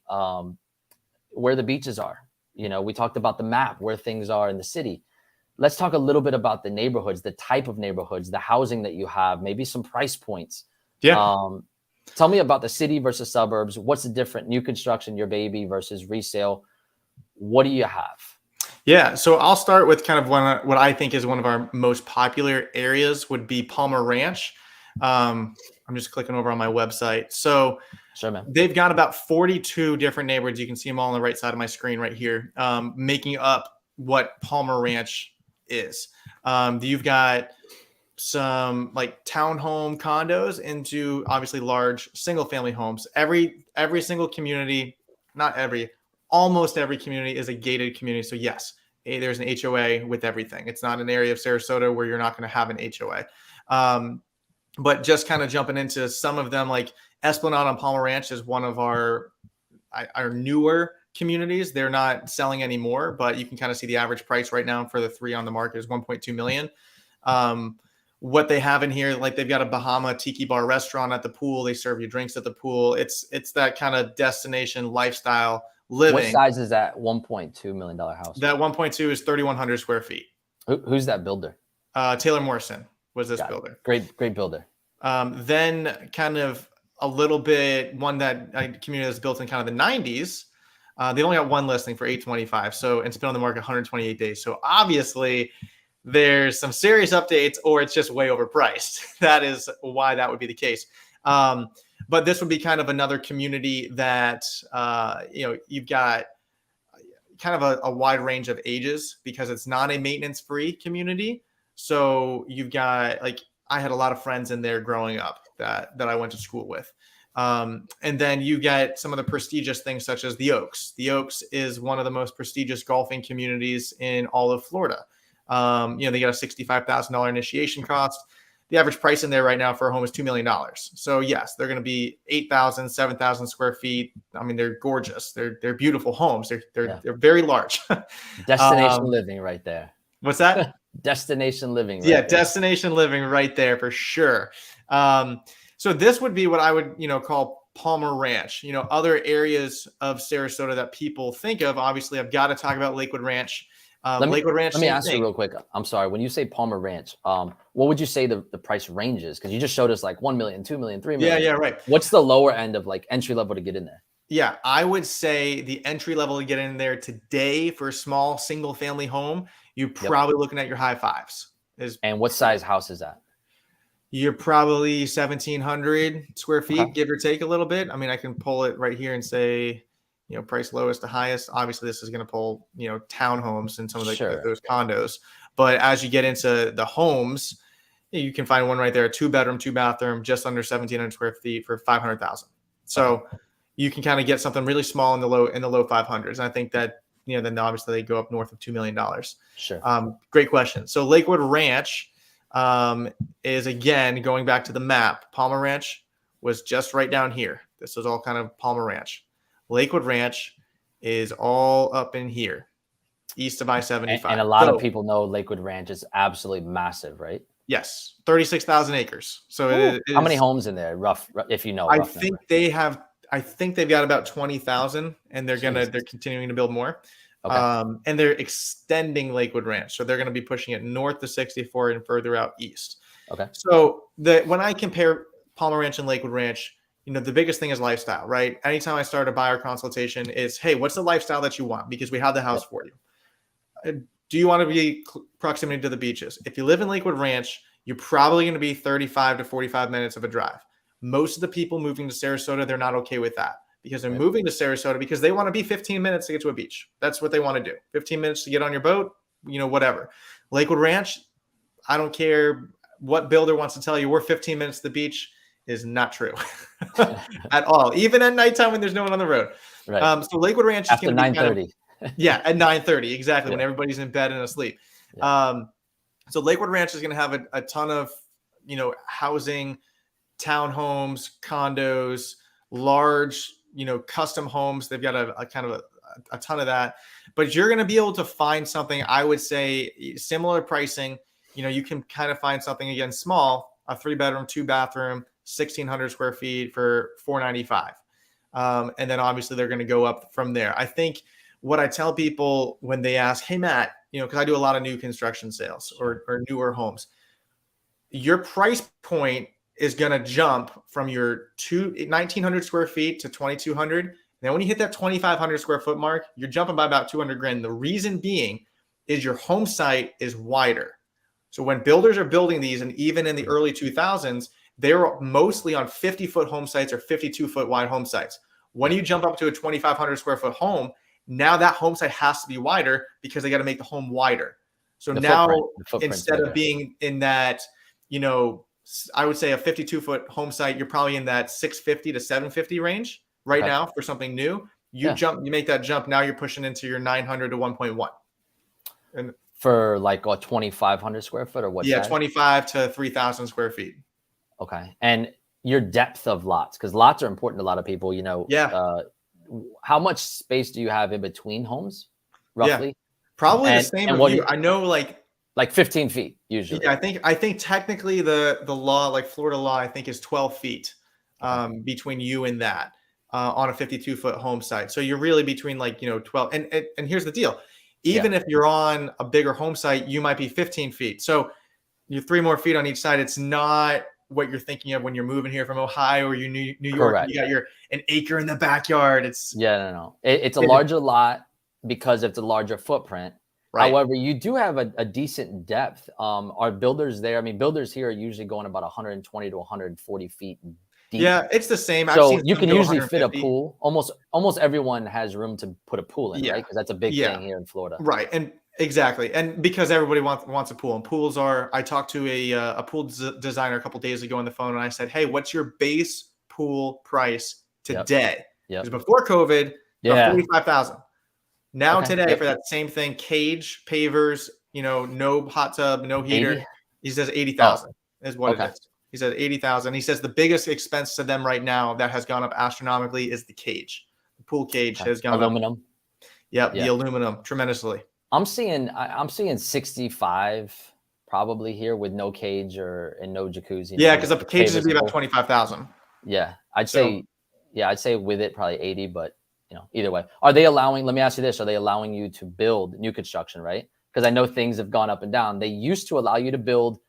where the beaches are. We talked about the map, where things are in the city. Let's talk a little bit about the neighborhoods, the type of neighborhoods, the housing that you have, maybe some price points. Yeah. Tell me about the city versus suburbs. What's the different new construction, your baby versus resale? What do you have? Yeah, so I'll start with kind of what I think is one of our most popular areas would be Palmer Ranch. I'm just clicking over on my website. So sure, man. They've got about 42 different neighborhoods. You can see them all on the right side of my screen right here, making up what Palmer Ranch is. You've got some like townhome condos into obviously large single family homes. Every single community, almost every community is a gated community. So yes, there's an HOA with everything. It's not an area of Sarasota where you're not going to have an HOA. But just kind of jumping into some of them, like Esplanade on Palmer Ranch is one of our newer communities. They're not selling anymore, but you can kind of see the average price right now for the 3 on the market is 1.2 million. What they have in here, like they've got a Bahama tiki bar restaurant at the pool. They serve you drinks at the pool. It's that kind of destination lifestyle living. What size is that $1.2 million house? That 1.2 is 3,100 square feet. Who's that builder? Taylor Morrison was this builder. Great builder. Then kind of a little bit one that a community that's built in kind of the 90s. They only got one listing for 825. So it's been on the market 128 days. So obviously there's some serious updates, or it's just way overpriced. That is why that would be the case. But this would be kind of another community that, you've got kind of a wide range of ages because it's not a maintenance-free community. So you've got, like, I had a lot of friends in there growing up that I went to school with. And then you get some of the prestigious things such as the Oaks. The Oaks is one of the most prestigious golfing communities in all of Florida. They got a $65,000 initiation cost. The average price in there right now for a home is $2 million. So yes, they're going to be 8,000, 7,000 square feet. I mean, they're gorgeous. They're beautiful homes. They're very large. Destination living right there. What's that? Destination living. Right destination living right there for sure. So this would be what I would, call Palmer Ranch. Other areas of Sarasota that people think of. Obviously, I've got to talk about Lakewood Ranch. Lakewood Ranch. Let me ask you real quick. I'm sorry. When you say Palmer Ranch, what would you say the price ranges? Because you just showed us like 1 million, 2 million, 3 million. Yeah, right. What's the lower end of like entry level to get in there? Yeah, I would say the entry level to get in there today for a small single family home, you're probably looking at your high fives. And what size house is that? You're probably 1,700 square feet, give or take a little bit. I mean, I can pull it right here and say, price lowest to highest. Obviously, this is going to pull, townhomes and some of those condos. But as you get into the homes, you can find one right there, a 2-bedroom, 2-bathroom, just under 1,700 square feet for 500,000. So you can kind of get something really small in the low 500s. And I think that, then obviously they go up north of $2 million. Sure. Great question. So Lakewood Ranch is, again, going back to the map. Palmer Ranch was just right down here. This is all kind of Palmer Ranch. Lakewood Ranch is all up in here, east of I-75. And a lot of people know Lakewood Ranch is absolutely massive, right? Yes, 36,000 acres. So how many homes in there, rough if you know? I think they've got about 20,000, and they're continuing to build more. Okay. And they're extending Lakewood Ranch, so they're going to be pushing it north to 64 and further out east. Okay. So when I compare Palmer Ranch and Lakewood Ranch, the biggest thing is lifestyle, right? Anytime I start a buyer consultation, is, hey, what's the lifestyle that you want? Because we have the house for you. Do you want to be proximity to the beaches? If you live in Lakewood Ranch, you're probably going to be 35 to 45 minutes of a drive. Most of the people moving to Sarasota, they're not okay with that because they're moving to Sarasota because they want to be 15 minutes to get to a beach. That's what they want to do. 15 minutes to get on your boat, whatever. Lakewood Ranch, I don't care what builder wants to tell you we're 15 minutes to the beach is not true at all. Even at nighttime when there's no one on the road. Right. So Lakewood Ranch is After going to be 9:30. yeah, at 9:30 exactly, when Yeah. everybody's in bed and asleep. Yeah. So Lakewood Ranch is going to have a ton of housing, townhomes, condos, large custom homes. They've got a kind of a ton of that, but you're going to be able to find something, I would say, similar pricing. You can kind of find something, again, small, a 3-bedroom, 2-bathroom, 1,600 square feet for $495. And then obviously they're going to go up from there. I think what I tell people when they ask, hey, Matt, because I do a lot of new construction sales or newer homes, your price point is going to jump from your 1,900 square feet to 2,200. Then when you hit that 2,500 square foot mark, you're jumping by about 200 grand. The reason being is your home site is wider. So when builders are building these, and even in the early 2000s, they were mostly on 50-foot home sites or 52-foot wide home sites. When you jump up to a 2,500 square foot home, now that home site has to be wider because they got to make the home wider. So now instead of being in that, I would say a 52-foot home site, you're probably in that 650 to 750 range right now for something new. You make that jump. Now you're pushing into your 900 to 1.1. And for like a 2,500 square foot or what? Yeah, 25 to 3,000 square feet. Okay. And your depth of lots, because lots are important to a lot of people, how much space do you have in between homes roughly? Yeah, probably the same. I know like 15 feet usually. Yeah, I think technically the law, like Florida law, I think is 12 feet between you and that on a 52-foot home site. So you're really between 12. And here's the deal. Even if you're on a bigger home site, you might be 15 feet. So you're 3 more feet on each side. It's not what you're thinking of when you're moving here from Ohio or New York. Correct. You got an acre in the backyard. It's it's a larger lot because it's a larger footprint. Right. However, you do have a decent depth. Are builders there? I mean, builders here are usually going about 120 to 140 feet deep. Yeah, it's the same. So you can usually fit a pool. Almost everyone has room to put a pool in, right? Because that's a big thing here in Florida. Right, and exactly, and because everybody wants a pool, and pools are. I talked to a pool designer a couple days ago on the phone, and I said, "Hey, what's your base pool price today?" Because before COVID, $45,000. Now today for that same thing, cage, pavers, no hot tub, no heater. 80? He says 80,000 is what it is. He said 80,000. He says the biggest expense to them right now that has gone up astronomically is the cage. The pool cage has gone up. Yep, the aluminum tremendously. I'm seeing 65 probably here with no cage and no jacuzzi. Yeah, because the cages would be about 25,000. Yeah, I'd say with it probably 80, but either way. Let me ask you this, are they allowing you to build new construction, right? Because I know things have gone up and down. They used to allow you to build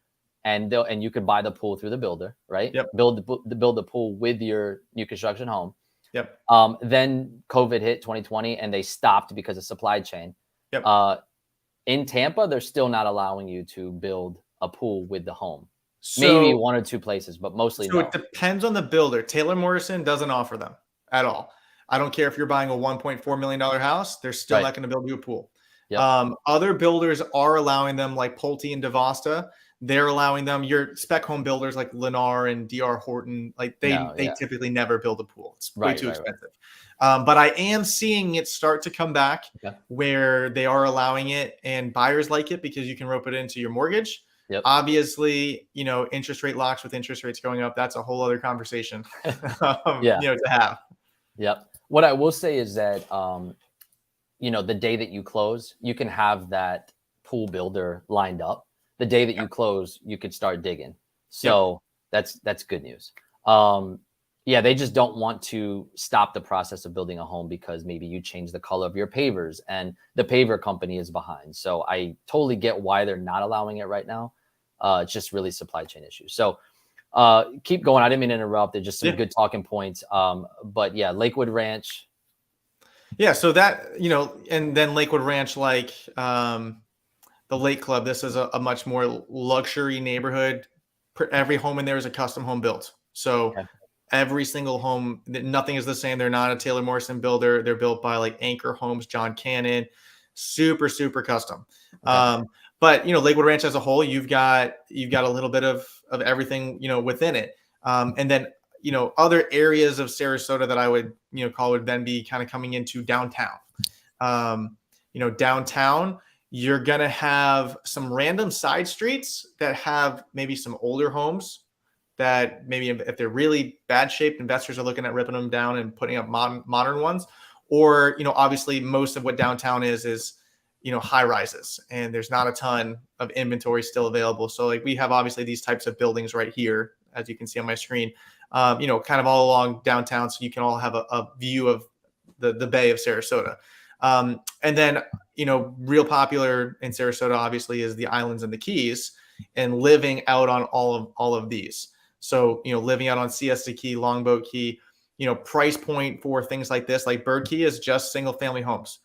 and you could buy the pool through the builder, right? Yep. Build the pool with your new construction home. Yep. Then COVID hit 2020 and they stopped because of supply chain. Yep. In Tampa, they're still not allowing you to build a pool with the home. Maybe 1 or 2 places, but mostly no. It depends on the builder. Taylor Morrison doesn't offer them at all. I don't care if you're buying a $1.4 million house, they're still not going to build you a pool. Yep. Other builders are allowing them, like Pulte and DeVosta. They're allowing them. Your spec home builders like Lennar and DR Horton, they typically never build a pool. It's way too expensive. But I am seeing it start to come back where they are allowing it, and buyers like it because you can rope it into your mortgage. Yep. Obviously, interest rate locks with interest rates going up, that's a whole other conversation to have. Yep. What I will say is that, the day that you close, you can have that pool builder lined up. The day that you close, you could start digging. So that's good news. They just don't want to stop the process of building a home because maybe you change the color of your pavers and the paver company is behind. So I totally get why they're not allowing it right now. It's just really supply chain issues. So keep going. I didn't mean to interrupt. There's just some good talking points. But Lakewood Ranch. Yeah. So that, and then Lakewood Ranch, like the Lake Club, this is a much more luxury neighborhood. Every home in there is a custom home built. So every single home, nothing is the same. They're not a Taylor Morrison builder. They're built by like Anchor Homes, John Cannon, super, super custom. But Lakewood Ranch as a whole, you've got a little bit of everything within it, and then other areas of Sarasota that I would call would then be kind of coming into downtown. Downtown, you're gonna have some random side streets that have maybe some older homes that maybe if they're really bad shaped, investors are looking at ripping them down and putting up modern ones. Or, obviously most of what downtown is, high rises, and there's not a ton of inventory still available. So like we have obviously these types of buildings right here, as you can see on my screen, kind of all along downtown. So you can all have a view of the Bay of Sarasota. And then, real popular in Sarasota, obviously, is the islands and the Keys, and living out on all of these. So, living out on Siesta Key, Longboat Key, price point for things like this, like Bird Key, is just single family homes.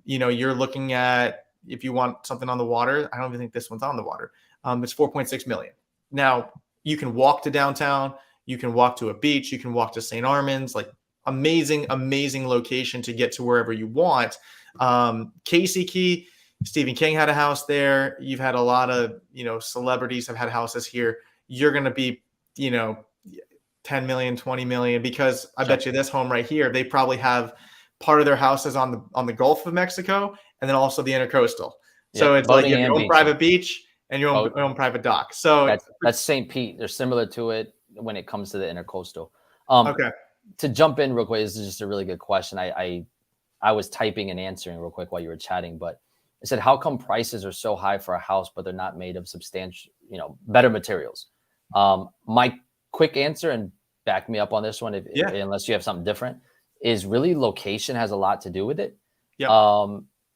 You're looking at, if you want something on the water, I don't even think this one's on the water. It's 4.6 million. Now you can walk to downtown, you can walk to a beach, you can walk to St. Armand's, like amazing location to get to wherever you want. Casey Key, Stephen King had a house there. You've had a lot of, celebrities have had houses here. You're going to be, 10 million, 20 million, because I bet you this home right here, they probably have part of their houses on the Gulf of Mexico, and then also the intercoastal. So it's like you have your own private beach and your own private dock. So that's St. Pete. They're similar to it when it comes to the intercoastal. Okay. To jump in real quick, this is just a really good question. I was typing and answering real quick while you were chatting, but I said, how come prices are so high for a house, but they're not made of substantial, better materials? My quick answer, and back me up on this one, unless you have something different, is really location has a lot to do with it. Yep.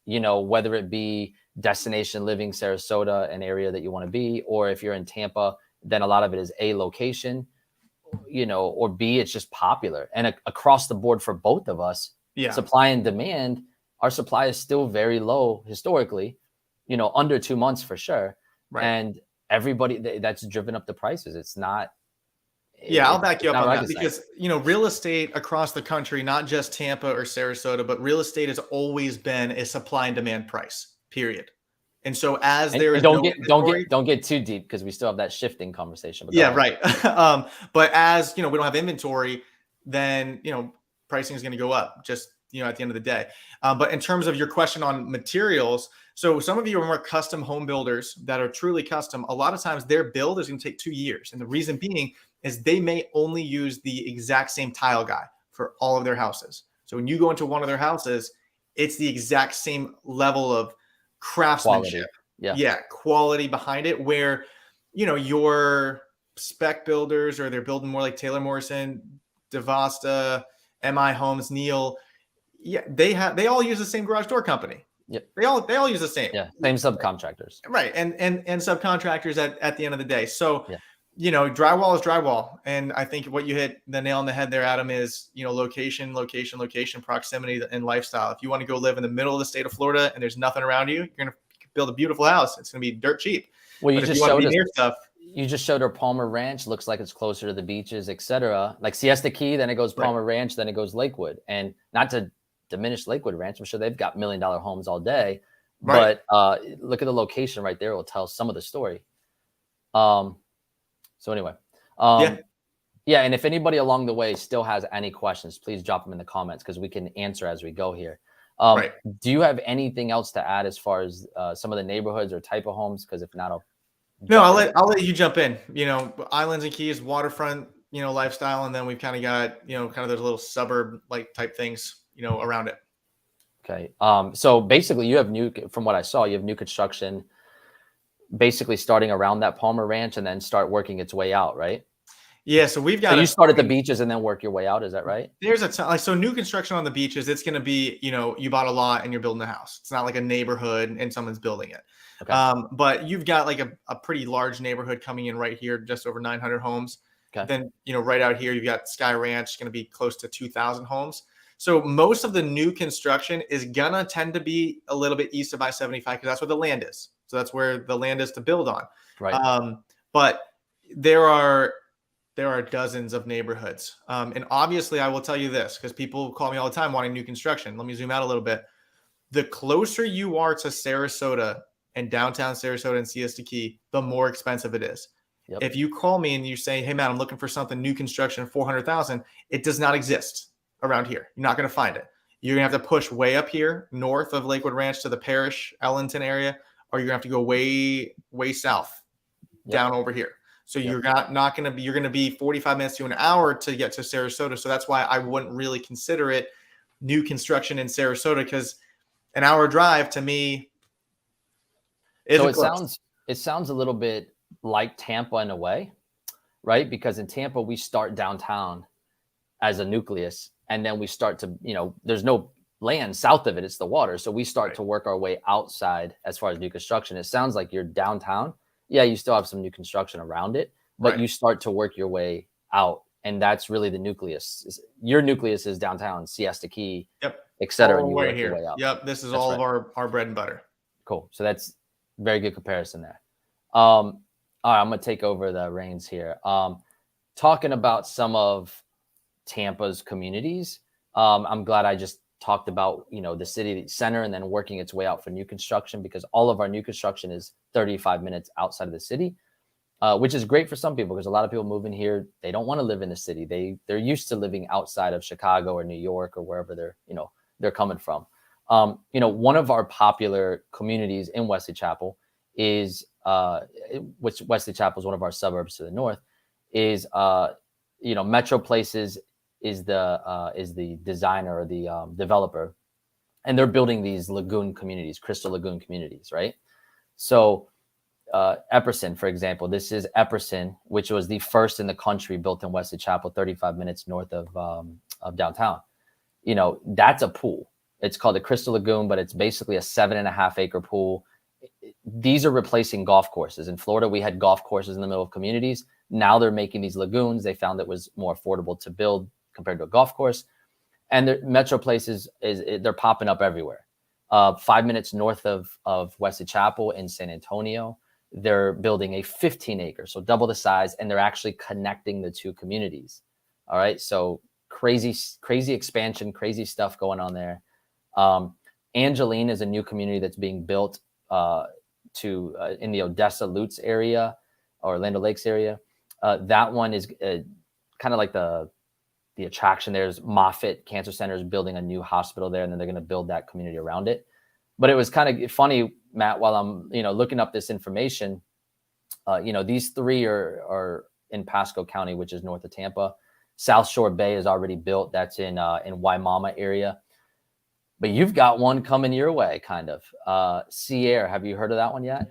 Whether it be destination living, Sarasota, an area that you want to be, or if you're in Tampa, then a lot of it is A, location, or B, it's just popular. And across the board for both of us, supply and demand, our supply is still very low historically, under 2 months for sure. Right. And everybody, that's driven up the prices. It's not. I'll back you up on that, because, real estate across the country, not just Tampa or Sarasota, but real estate has always been a supply and demand price, period. And so don't get too deep, because we still have that shifting conversation. Right. But as we don't have inventory, then pricing is going to go up, just at the end of the day. But in terms of your question on materials, so some of you are more custom home builders that are truly custom. A lot of times their build is going to take 2 years, and the reason being is they may only use the exact same tile guy for all of their houses. So when you go into one of their houses, it's the exact same level of craftsmanship, quality behind it, where your spec builders, or they're building more like Taylor Morrison, DeVasta, MI Homes, Neil, they all use the same garage door company. Yep. They all use the same. Same subcontractors. Right. And subcontractors at the end of the day. So drywall is drywall. And I think what you hit the nail on the head there, Adam, is, location, proximity, and lifestyle. If you want to go live in the middle of the state of Florida and there's nothing around you, you're going to build a beautiful house. It's going to be dirt cheap. Well, you just showed her Palmer Ranch. Looks like it's closer to the beaches, etc. Like Siesta Key, then it goes Palmer Ranch, then it goes Lakewood. And not to diminish Lakewood Ranch, I'm sure they've got $1 million homes all day. Right. But look at the location right there. It will tell some of the story. So anyway, and if anybody along the way still has any questions, please drop them in the comments, because we can answer as we go here. Do you have anything else to add as far as some of the neighborhoods or type of homes? Because if not, I'll let you jump in. Islands and Keys, waterfront, lifestyle, and then we've kind of got kind of those little suburb like type things around it. Okay. So basically, from what I saw, you have new construction basically starting around that Palmer Ranch and then start working its way out, right? Yeah, so we've got. So you start at the beaches and then work your way out. Is that right? There's so new construction on the beaches. It's going to be you bought a lot and you're building a house. It's not like a neighborhood and someone's building it. Okay. But you've got like a pretty large neighborhood coming in right here, just over 900 homes. Okay. Then right out here you've got Sky Ranch, going to be close to 2,000 homes. So most of the new construction is gonna tend to be a little bit east of I-75, because that's where the land is. So that's where the land is to build on. Right. But there are dozens of neighborhoods. And obviously I will tell you this, because people call me all the time wanting new construction. Let me zoom out a little bit. The closer you are to Sarasota, and downtown Sarasota and Siesta Key, the more expensive it is. Yep. If you call me and you say, hey, man, I'm looking for something new construction, 400,000, it does not exist around here. You're not going to find it. You're going to have to push way up here north of Lakewood Ranch to the Parish, Ellenton area, or you're going to have to go way, way south down over here. So you're not going to be, you're going to be 45 minutes to an hour to get to Sarasota. So that's why I wouldn't really consider it new construction in Sarasota, because an hour drive to me isn't close. It sounds a little bit like Tampa in a way, right? Because in Tampa, we start downtown as a nucleus, and then we start to, there's no land south of it, it's the water. So we start to work our way outside as far as new construction. It sounds like you're downtown. Yeah, you still have some new construction around it, but you start to work your way out. And that's really the nucleus. Your nucleus is downtown, Siesta Key, et cetera. And you work your way out. Yep, this is all of our bread and butter. Cool. So that's very good comparison there. All right, I'm going to take over the reins here. Talking about some of Tampa's communities, I'm glad I just talked about, the city center and then working its way out for new construction, because all of our new construction is 35 minutes outside of the city, which is great for some people, because a lot of people moving here, they don't want to live in the city. They're used to living outside of Chicago or New York or wherever they're coming from. One of our popular communities in Wesley Chapel is, which Wesley Chapel is one of our suburbs to the north, is Metro Places is the designer or the developer, and they're building these lagoon communities, crystal lagoon communities, right? So Epperson, for example, this is Epperson, which was the first in the country built in Wesley Chapel, 35 minutes north of downtown. That's a pool. It's called the Crystal Lagoon, but it's basically a 7.5 acre pool. These are replacing golf courses. In Florida, we had golf courses in the middle of communities. Now they're making these lagoons. They found it was more affordable to build compared to a golf course. And the Metro Places they're popping up everywhere. 5 minutes north of Wesley Chapel in San Antonio, they're building a 15 acre, so double the size, and they're actually connecting the two communities. All right, so crazy expansion, crazy stuff going on there. Angeline is a new community that's being built in the Odessa Lutz area, or Orlando Lakes area. That one is kind of like the attraction. There's Moffitt Cancer Center is building a new hospital there, and then they're going to build that community around it. But it was kind of funny, Matt, while I'm looking up this information, these three are in Pasco County, which is north of Tampa. South Shore Bay is already built. That's in Waimama area. But you've got one coming your way, kind of. Sierra, have you heard of that one yet?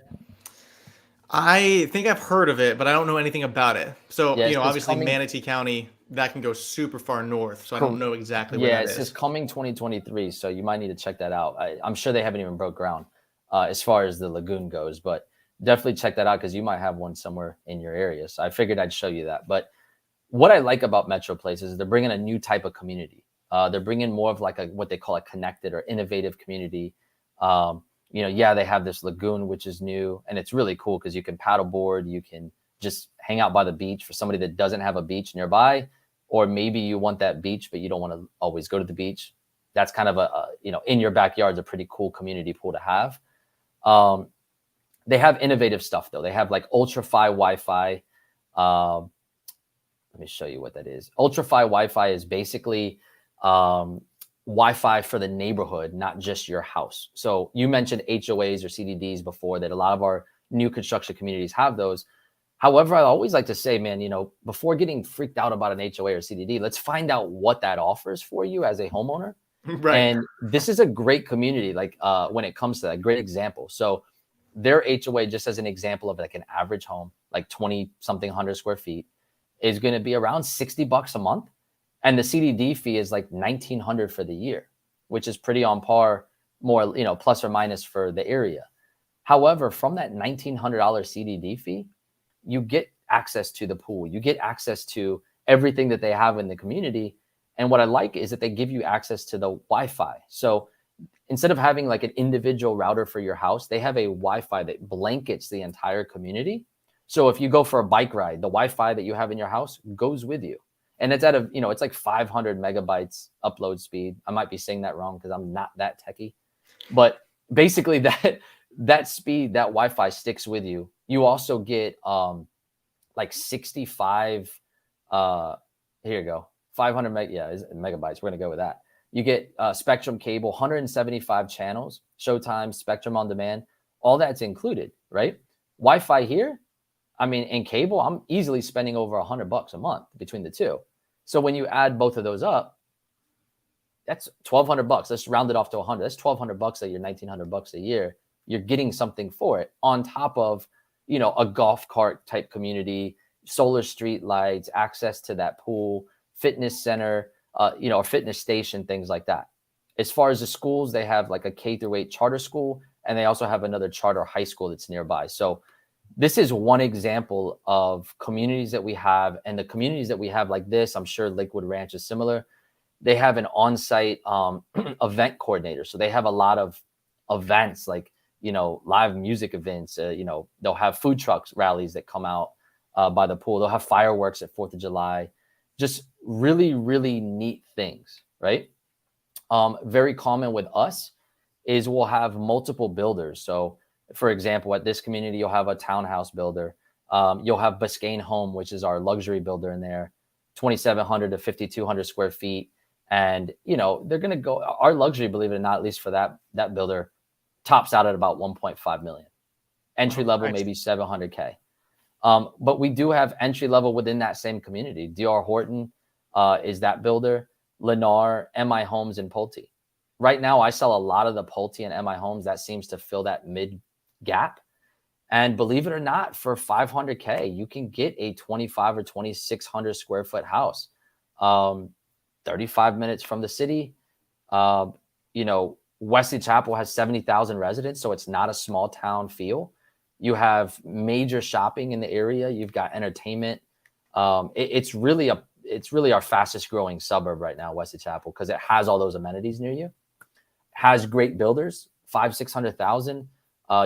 I think I've heard of it, but I don't know anything about it. So, obviously Manatee County, that can go super far north. So I don't know exactly where that is. Yeah, it says coming 2023. So you might need to check that out. I'm sure they haven't even broke ground as far as the lagoon goes, but definitely check that out, because you might have one somewhere in your area. So I figured I'd show you that. But what I like about Metro Places is they're bringing a new type of community. They're bringing more of like what they call a connected or innovative community. They have this lagoon, which is new, and it's really cool because you can paddleboard, you can just hang out by the beach for somebody that doesn't have a beach nearby, or maybe you want that beach, but you don't want to always go to the beach. That's kind of in your backyard is a pretty cool community pool to have. They have innovative stuff though. They have like ultra-fi Wi-Fi. Let me show you what that is. Ultra-fi Wi-Fi is basically Wi-Fi for the neighborhood, not just your house. So you mentioned HOAs or CDDs before, that a lot of our new construction communities have those. However, I always like to say, man, before getting freaked out about an HOA or CDD, let's find out what that offers for you as a homeowner. Right. And this is a great community, like when it comes to that, great example. So their HOA, just as an example of like an average home, like 20 something 100 square feet, is going to be around $60 a month. And the CDD fee is like $1,900 for the year, which is pretty on par, more, plus or minus for the area. However, from that $1,900 CDD fee, you get access to the pool. You get access to everything that they have in the community. And what I like is that they give you access to the Wi-Fi. So instead of having like an individual router for your house, they have a Wi-Fi that blankets the entire community. So if you go for a bike ride, the Wi-Fi that you have in your house goes with you. And it's it's like 500 megabytes upload speed. I might be saying that wrong because I'm not that techie. But basically that speed, that Wi-Fi sticks with you. You also get like 65 here you go, 500 megabytes. We're gonna go with that. You get Spectrum cable, 175 channels, Showtime, Spectrum on demand, all that's included, right? Wi-Fi here, I mean, in cable, I'm easily spending over $100 a month between the two. So when you add both of those up, that's $1,200. Let's round it off to 100. That's $1,200 a year, $1,900 a year. You're getting something for it on top of, a golf cart type community, solar street lights, access to that pool, fitness center, a fitness station, things like that. As far as the schools, they have like a K-8 charter school, and they also have another charter high school that's nearby. So this is one example of communities that we have, and the communities that we have like this, I'm sure Lakewood Ranch is similar. They have an on-site event coordinator. So they have a lot of events like, live music events. They'll have food trucks rallies that come out by the pool. They'll have fireworks at 4th of July. Just really, really neat things, right? Very common with us is we'll have multiple builders. So for example, at this community, you'll have a townhouse builder. You'll have Biscayne Home, which is our luxury builder in there, 2,700 to 5,200 square feet. And, they're going to go, our luxury, believe it or not, at least for that builder, tops out at about 1.5 million. Entry level, nice. Maybe 700K. But we do have entry level within that same community. D.R. Horton is that builder, Lennar, MI Homes, and Pulte. Right now, I sell a lot of the Pulte and MI Homes. That seems to fill that mid gap. And believe it or not, for 500K, you can get a 25 or 2,600 square foot house. 35 minutes from the city. Wesley Chapel has 70,000 residents, so it's not a small town feel. You have major shopping in the area. You've got entertainment. It's really our fastest growing suburb right now, Wesley Chapel, because it has all those amenities near you. Has great builders, 500,000-600,000.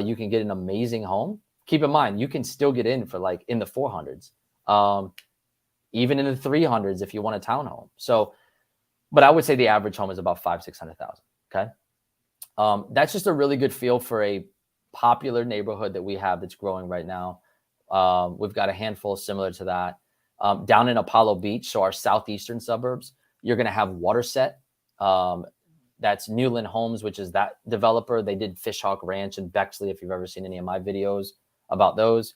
You can get an amazing home. Keep in mind, you can still get in for like in the 400s, even in the 300s if you want a townhome. So, but I would say the average home is about 500,000-600,000. Okay, that's just a really good feel for a popular neighborhood that we have that's growing right now. We've got a handful similar to that down in Apollo Beach. So our southeastern suburbs, you're going to have Waterset. That's Newland Homes, which is that developer. They did Fishhawk Ranch and Bexley, if you've ever seen any of my videos about those.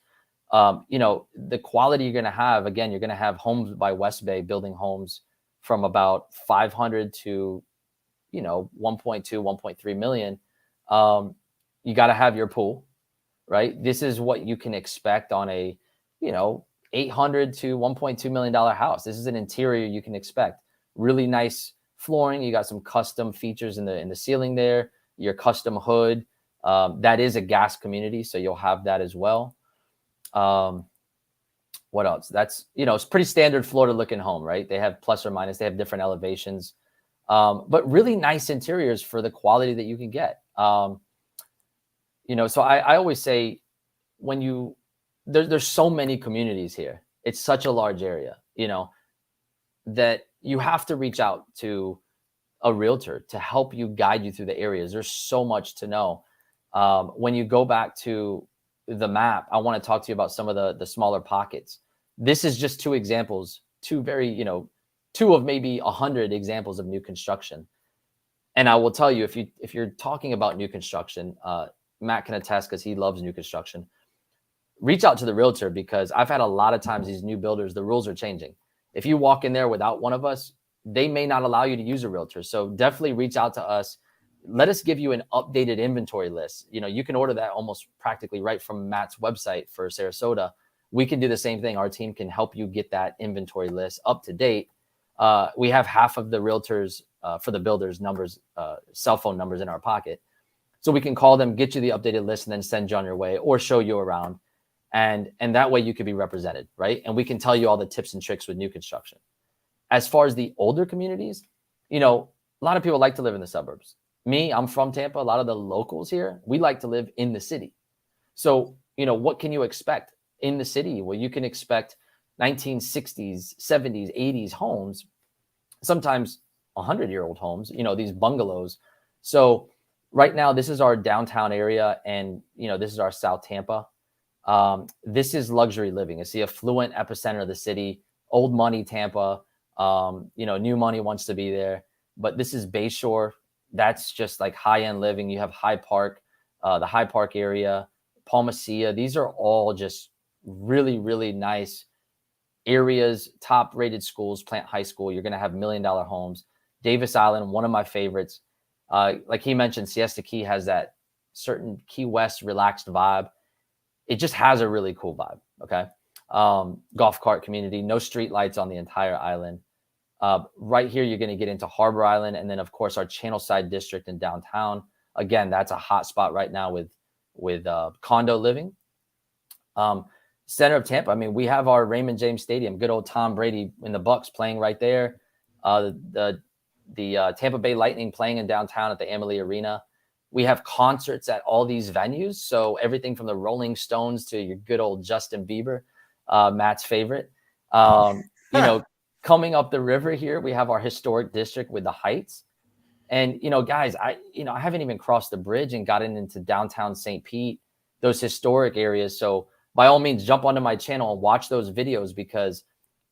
The quality you're going to have, again, you're going to have Homes by West Bay building homes from about 500 to, 1.2, 1.3 million. You got to have your pool, right? This is what you can expect on a, $800 to $1.2 million house. This is an interior you can expect. Really nice flooring. You got some custom features in the ceiling there. Your custom hood. That is a gas community, so you'll have that as well. What else? That's, it's pretty standard Florida looking home, right? They have plus or minus. They have different elevations, but really nice interiors for the quality that you can get. So I always say there's so many communities here. It's such a large area, that you have to reach out to a realtor to help you guide you through the areas. There's so much to know. When you go back to the map, I want to talk to you about some of the smaller pockets. This is just two examples, two of maybe 100 examples of new construction. And I will tell you, if you're talking about new construction, Matt can attest because he loves new construction. Reach out to the realtor, because I've had a lot of times these new builders, the rules are changing. If you walk in there without one of us, they may not allow you to use a realtor. So definitely reach out to us. Let us give you an updated inventory list. You can order that almost practically right from Matt's website for Sarasota. We can do the same thing. Our team can help you get that inventory list up to date. We have half of the realtors for the builders numbers, cell phone numbers in our pocket. So we can call them, get you the updated list, and then send you on your way or show you around. And that way you could be represented, right? And we can tell you all the tips and tricks with new construction. As far as the older communities, a lot of people like to live in the suburbs. Me, I'm from Tampa. A lot of the locals here, we like to live in the city. So, what can you expect in the city? Well, you can expect 1960s, 70s, 80s homes, sometimes 100-year-old homes, these bungalows. So, right now, this is our downtown area, and this is our South Tampa. This is luxury living. It's the affluent epicenter of the city. Old money Tampa. New money wants to be there, but this is Bayshore. That's just like high end living. You have High Park, the High Park area, Palmacia. These are all just really, really nice areas. Top rated schools, Plant High School. You're going to have $1 million homes. Davis Island, one of my favorites. Like he mentioned, Siesta Key has that certain Key West relaxed vibe. It just has a really cool vibe. Okay. Golf cart community, no street lights on the entire island. Right here, you're going to get into Harbor Island. And then of course our Channelside district in downtown. Again, that's a hot spot right now with condo living. Center of Tampa. I mean, we have our Raymond James Stadium, good old Tom Brady in the Bucks playing right there. The Tampa Bay Lightning playing in downtown at the Amalie Arena. We have concerts at all these venues. So everything from the Rolling Stones to your good old Justin Bieber, Matt's favorite. Coming up the river here, we have our historic district with the Heights. And, guys, I haven't even crossed the bridge and gotten into downtown St. Pete, those historic areas. So by all means, jump onto my channel and watch those videos because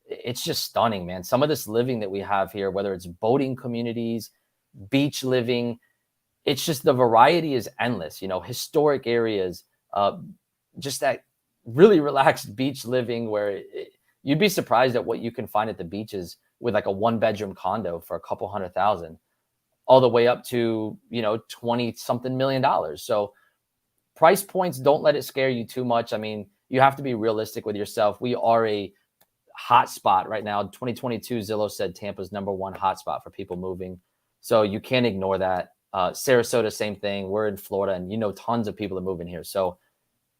it's just stunning, man. Some of this living that we have here, whether it's boating communities, beach living, it's just the variety is endless, historic areas, just that really relaxed beach living where you'd be surprised at what you can find at the beaches with like a 1-bedroom condo for a couple $100,000 all the way up to, 20 something million dollars. So price points, don't let it scare you too much. I mean, you have to be realistic with yourself. We are a hot spot right now. 2022 Zillow said Tampa's #1 hot spot for people moving. So you can't ignore that. Sarasota, same thing. We're in Florida and tons of people are moving here. So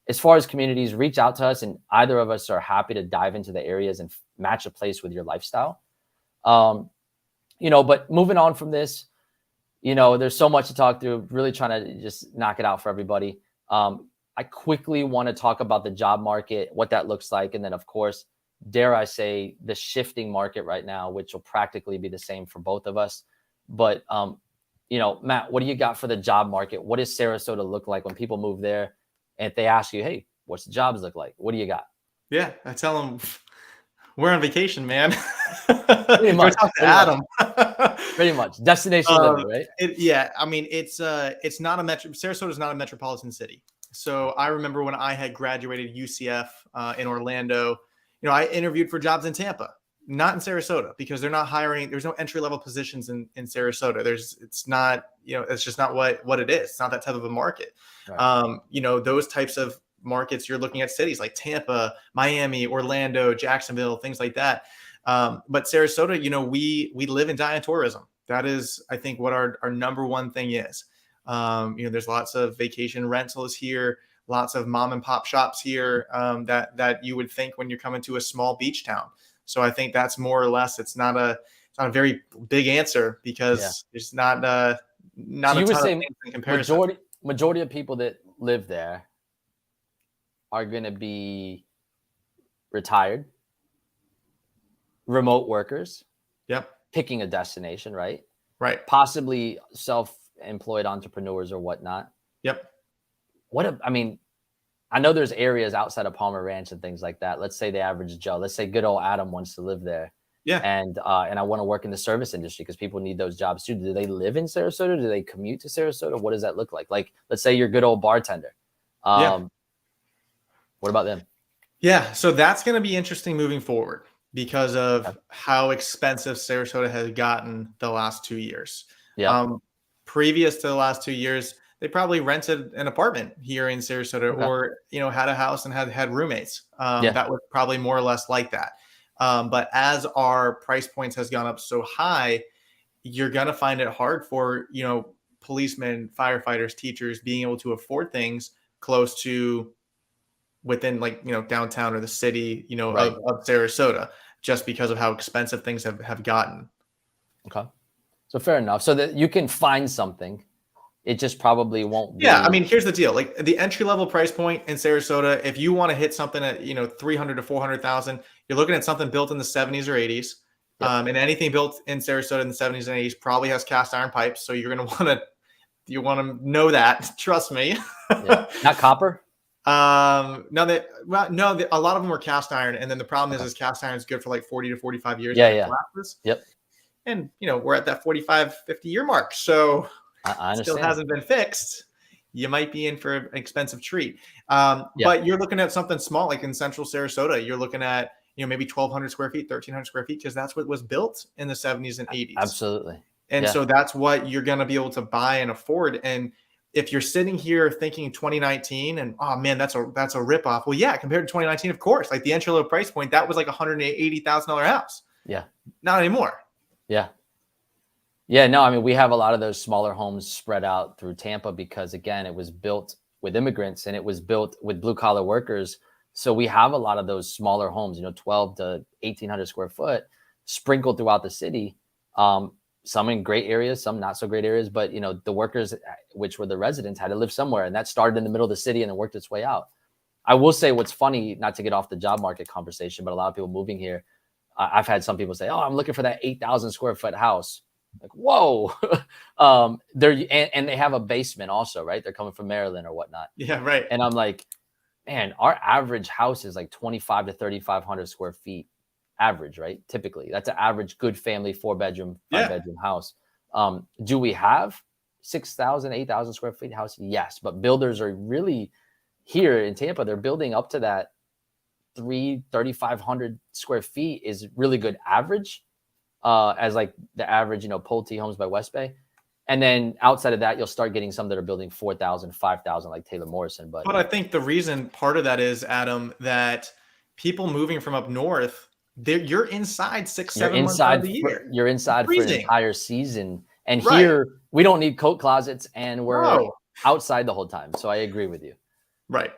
as far as communities, reach out to us and either of us are happy to dive into the areas and match a place with your lifestyle. But moving on from this, there's so much to talk through, really trying to just knock it out for everybody. I quickly want to talk about the job market, what that looks like. And then of course, dare I say the shifting market right now, which will practically be the same for both of us. But, Matt, what do you got for the job market? What does Sarasota look like when people move there? And if they ask you, hey, what's the jobs look like? What do you got? Yeah, I tell them we're on vacation, man. Pretty much. Talk to Adam. Pretty much. Destination living, right? I mean, it's not a metro. Sarasota is not a metropolitan city. So I remember when I had graduated UCF in Orlando, I interviewed for jobs in Tampa, not in Sarasota, because they're not hiring. There's no entry level positions in Sarasota. It's not, it's just not what it is. It's not that type of a market. Right. Those types of markets, you're looking at cities like Tampa, Miami, Orlando, Jacksonville, things like that. But Sarasota, we live and die on tourism. That is, I think, what our #1 thing is. There's lots of vacation rentals here, lots of mom and pop shops here that you would think when you're coming to a small beach town. So I think that's more or less, it's not a very big answer because there's not so a ton of things in comparison. Majority of people that live there are going to be retired, remote workers. Yep. Picking a destination, right? Right. Possibly self-employed entrepreneurs or whatnot. Yep. I know there's areas outside of Palmer Ranch and things like that. Let's say the average Joe, let's say good old Adam wants to live there. Yeah. And I want to work in the service industry because people need those jobs too. Do they live in Sarasota? Do they commute to Sarasota? What does that look like? Like, let's say you're a good old bartender. What about them? Yeah. So that's going to be interesting moving forward because of how expensive Sarasota has gotten the last 2 years. Yeah. Previous to the last 2 years, they probably rented an apartment here in Sarasota or, had a house and had roommates. That was probably more or less like that. But as our price points has gone up so high, you're going to find it hard for, policemen, firefighters, teachers being able to afford things close to within downtown or the city, of Sarasota, just because of how expensive things have gotten. Okay. So fair enough. So that you can find something. It just probably won't be. Yeah, I mean, here's the deal. Like the entry level price point in Sarasota, if you want to hit something at 300 to 400,000, you're looking at something built in the 70s or 80s. Yep. And anything built in Sarasota in the 70s and 80s probably has cast iron pipes. So you're going to want to You want to know that? Trust me. Yeah. Not copper. No, a lot of them were cast iron, and then the problem is cast iron is good for like 40 to 45 years. Yeah, and it yeah. collapses. Yep. And we're at that 45, 50 year mark, so I it still understand. hasn't been fixed. You might be in for an expensive treat. Yeah. But you're looking at something small, like in central Sarasota. You're looking at maybe 1,200 square feet, 1,300 square feet, because that's what was built in the 70s and 80s. Absolutely. And so that's what you're going to be able to buy and afford. And if you're sitting here thinking 2019 and, oh man, that's a ripoff. Well, yeah, compared to 2019, of course, like the entry level price point, that was like $180,000 house. Yeah. Not anymore. Yeah. Yeah. No, I mean, we have a lot of those smaller homes spread out through Tampa because, again, it was built with immigrants and it was built with blue collar workers. So we have a lot of those smaller homes, 12 to 1,800 square foot sprinkled throughout the city. Some in great areas, some not so great areas, but the workers, which were the residents, had to live somewhere, and that started in the middle of the city and then worked its way out. I will say what's funny, not to get off the job market conversation, but a lot of people moving here, I've had some people say, "Oh, I'm looking for that 8,000 square foot house." Like, whoa, and they have a basement also, right? They're coming from Maryland or whatnot. Yeah, right. And I'm like, man, our average house is like 2,500 to 3,500 square feet. Average, right? Typically, that's an average good family 4-bedroom, 5-bedroom house. Do we have 6,000, 8,000 square feet house? Yes, but builders are really here in Tampa. They're building up to that 3,500 square feet is really good average, as like the average, Pulte Homes by West Bay. And then outside of that, you'll start getting some that are building 4,000, 5,000, like Taylor Morrison. But I think the reason part of that is, Adam, that people moving from up north, you're inside 6-7 months out of the year. You're inside for an entire season. And right. Here, we don't need coat closets and we're outside the whole time. So I agree with you. Right.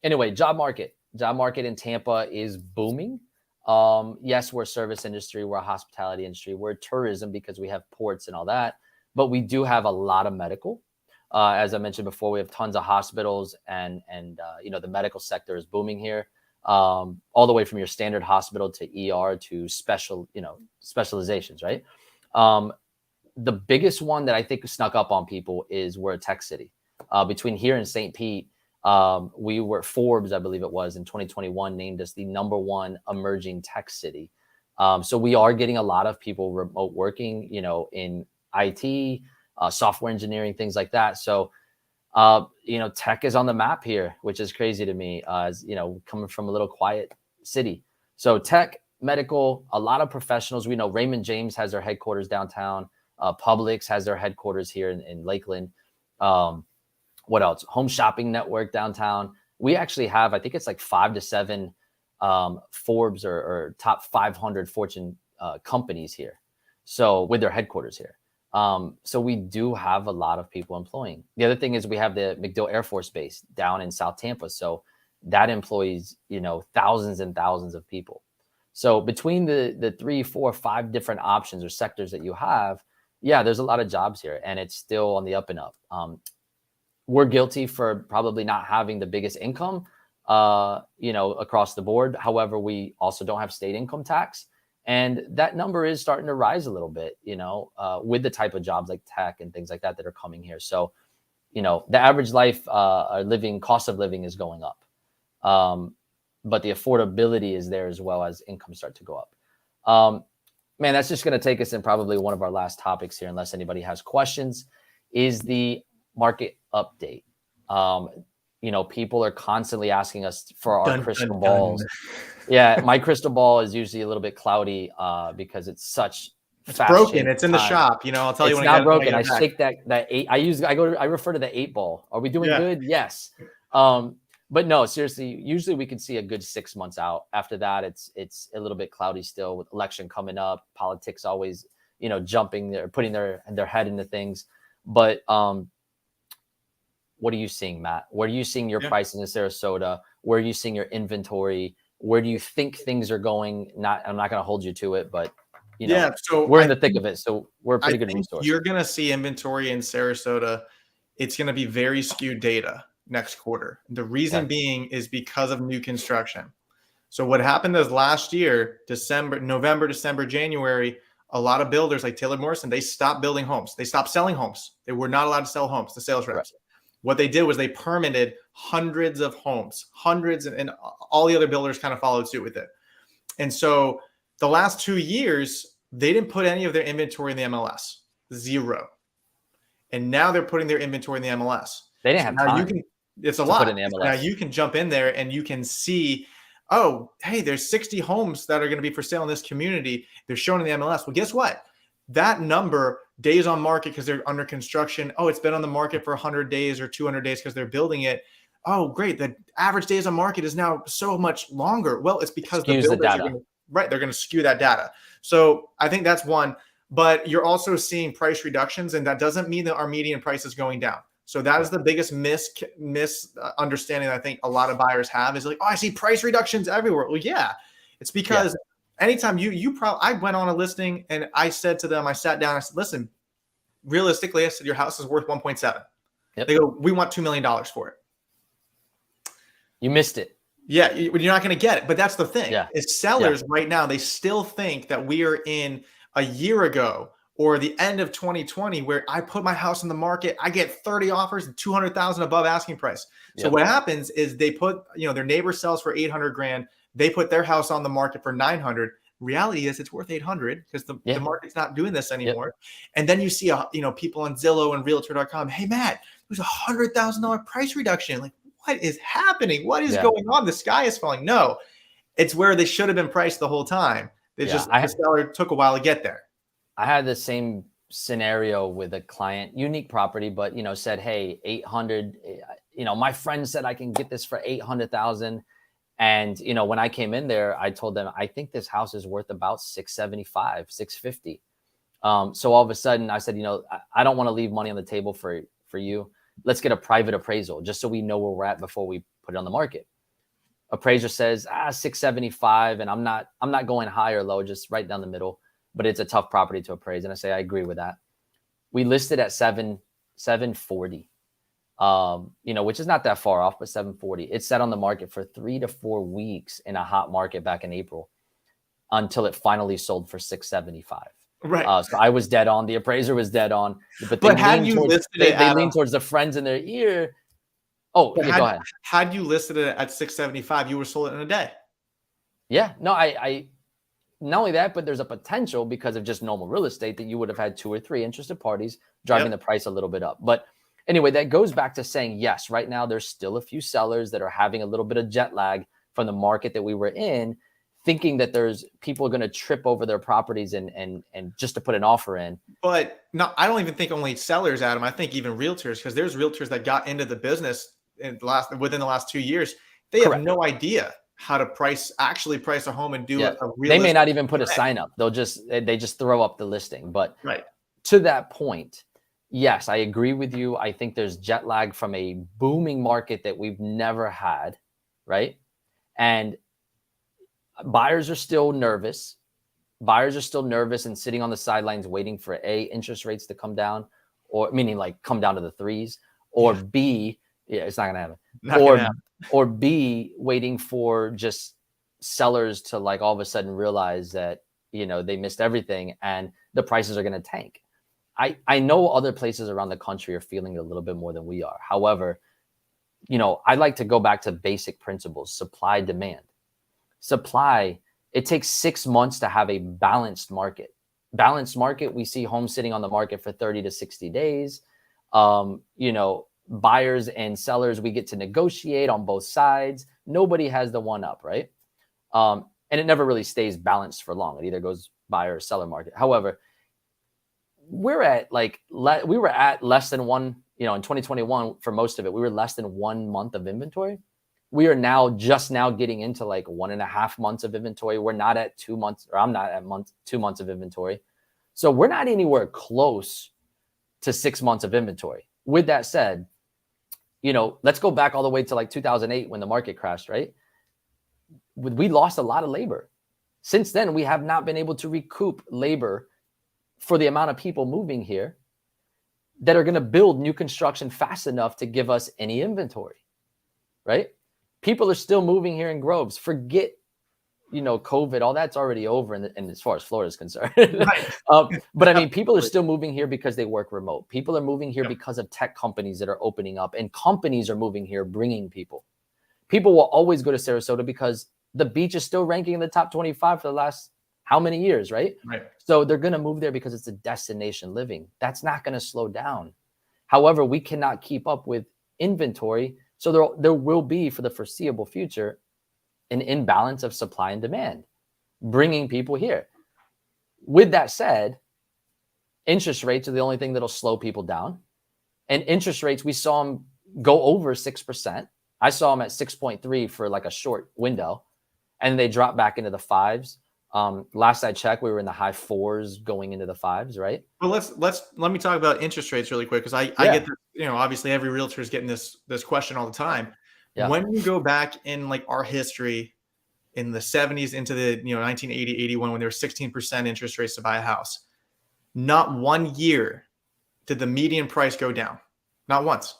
Anyway, job market in Tampa is booming. Yes, we're a service industry. We're a hospitality industry. We're tourism because we have ports and all that. But we do have a lot of medical. As I mentioned before, we have tons of hospitals and the medical sector is booming here. All the way from your standard hospital to ER to specializations, right? The biggest one that I think snuck up on people is we're a tech city. Between here and St. Pete, we were Forbes, I believe it was, in 2021, named us the #1 emerging tech city. So we are getting a lot of people remote working, in IT, software engineering, things like that. So tech is on the map here, which is crazy to me, as coming from a little quiet city. So tech, medical, a lot of professionals. We know Raymond James has their headquarters downtown. Publix has their headquarters here in Lakeland. What else? Home Shopping Network downtown. We actually have, I think it's like 5 to 7 Forbes or top 500 Fortune companies here. So with their headquarters here. So we do have a lot of people employing. The other thing is we have the MacDill Air Force Base down in South Tampa. So that employs, thousands and thousands of people. So between the 3, 4, 5 different options or sectors that you have, there's a lot of jobs here and it's still on the up and up. We're guilty for probably not having the biggest income, across the board. However, we also don't have state income tax. And that number is starting to rise a little bit, with the type of jobs like tech and things like that are coming here. So, the average cost of living is going up. But the affordability is there as well as incomes start to go up. Man, that's just going to take us in probably one of our last topics here, unless anybody has questions, is the market update. People are constantly asking us for our crystal balls. Yeah, my crystal ball is usually a little bit cloudy because it's such broken. It's in the shop. I'll tell you when it's not broken. I shake that 8. I refer to the 8 ball. Are we doing good? Yes. But no, seriously, usually we can see a good 6 months out. After that, it's a little bit cloudy still with election coming up. Politics always, jumping there, putting their head into things. But what are you seeing, Matt? Where are you seeing your prices in Sarasota? Where are you seeing your inventory? Where do you think things are going? I'm not going to hold you to it, but so we're in the thick of it. So we're a pretty good resource. You're going to see inventory in Sarasota. It's going to be very skewed data next quarter. The reason being is because of new construction. So what happened is last year, November, December, January, a lot of builders like Taylor Morrison, they stopped building homes. They stopped selling homes. They were not allowed to sell homes, the sales reps. Right. What they did was they permitted hundreds of homes, hundreds, and all the other builders kind of followed suit with it. And so the last 2 years, they didn't put any of their inventory in the MLS, zero. And now they're putting their inventory in the MLS. They didn't have time. It's a lot. Put in the MLS. Now you can jump in there and you can see, oh, hey, there's 60 homes that are going to be for sale in this community. They're shown in the MLS. Well, guess what? That number, days on market because they're under construction. Oh, it's been on the market for 100 days or 200 days because they're building it. Oh, great. The average days on market is now so much longer. Well, it's because the builders are going to, right, they're going to skew that data. So I think that's one. But you're also seeing price reductions, and that doesn't mean that our median price is going down. So that is the biggest misunderstanding I think a lot of buyers have is like, oh, I see price reductions everywhere. Well, yeah, it's because anytime I went on a listing and I said to them, I sat down, I said, listen, realistically, I said, your house is worth 1.7. Yep. They go, we want $2 million for it. You missed it. Yeah, you're not going to get it. But that's the thing. Yeah. Is sellers right now, they still think that we are in a year ago or the end of 2020 where I put my house on the market, I get 30 offers and 200,000 above asking price. So what happens is they put, their neighbor sells for 800 grand. They put their house on the market for 900. Reality is it's worth 800 because the market's not doing this anymore. And then you see, people on Zillow and realtor.com, hey, Matt, there's $100,000 price reduction. Like, what is happening? What is going on? The sky is falling. No, it's where they should have been priced the whole time. The seller took a while to get there. I had the same scenario with a client, unique property, but, said, hey, 800, my friend said I can get this for 800,000. And, when I came in there, I told them, I think this house is worth about 675, 650. So all of a sudden I said, I don't want to leave money on the table for you. Let's get a private appraisal just so we know where we're at before we put it on the market. Appraiser says 675, and I'm not going high or low, just right down the middle, but it's a tough property to appraise. And I say, I agree with that. We listed at 740, which is not that far off, but 740. It sat on the market for 3 to 4 weeks in a hot market back in April until it finally sold for 675. Right. So I was dead on. The appraiser was dead on. But had you listed it, they lean towards the friends in their ear. Oh, go ahead. Had you listed it at 675, you would have sold it in a day. Yeah. No, I not only that, but there's a potential because of just normal real estate that you would have had 2 or 3 interested parties driving the price a little bit up. But anyway, that goes back to saying, yes, right now there's still a few sellers that are having a little bit of jet lag from the market that we were in, thinking that there's people are going to trip over their properties and just to put an offer in. But no, I don't even think only sellers, Adam. I think even realtors, because there's realtors that got into the business within the last 2 years. They have no idea how to actually price a home and do a real. They may not even put a sign up. They just throw up the listing. But to that point, yes, I agree with you. I think there's jet lag from a booming market that we've never had, right? And buyers are still nervous. Buyers are still nervous and sitting on the sidelines waiting for interest rates to come down, or meaning like come down to the 3s, or B, it's not gonna happen. Or B, waiting for just sellers to like all of a sudden realize that they missed everything and the prices are gonna tank. I know other places around the country are feeling it a little bit more than we are. However, I like to go back to basic principles: supply, demand. Supply, it takes 6 months to have a balanced market. Balanced market, we see homes sitting on the market for 30 to 60 days. Buyers and sellers, we get to negotiate on both sides. Nobody has the one up, right? And it never really stays balanced for long. It either goes buyer or seller market. However, we were at less than one, in 2021, for most of it, we were less than 1 month of inventory. We are just now getting into like 1.5 months of inventory. We're not at 2 months, or I'm not at 2 months of inventory. So we're not anywhere close to 6 months of inventory. With that said, let's go back all the way to like 2008 when the market crashed, right? We lost a lot of labor. Since then, we have not been able to recoup labor for the amount of people moving here that are going to build new construction fast enough to give us any inventory, right? People are still moving here in groves. Forget COVID, all that's already over. And as far as Florida is concerned, Right. but I mean, people are still moving here because they work remote. People are moving here Yep. because of tech companies that are opening up, and companies are moving here, bringing people. People will always go to Sarasota because the beach is still ranking in the top 25 for the last how many years, right? Right. So they're going to move there because it's a destination living. That's not going to slow down. However, we cannot keep up with inventory. So there will be, for the foreseeable future, an imbalance of supply and demand, bringing people here. With that said, interest rates are the only thing that'll slow people down. And interest rates, we saw them go over 6%. I saw them at 6.3 for like a short window, and they dropped back into the fives. Last I checked, we were in the high fours going into the fives, right? Well, let me talk about interest rates really quick, because I get this, obviously every realtor is getting this question all the time. Yeah. When you go back in like our history in the 70s into the 1980, 81, when there were 16% interest rates to buy a house, not one year did the median price go down, not once.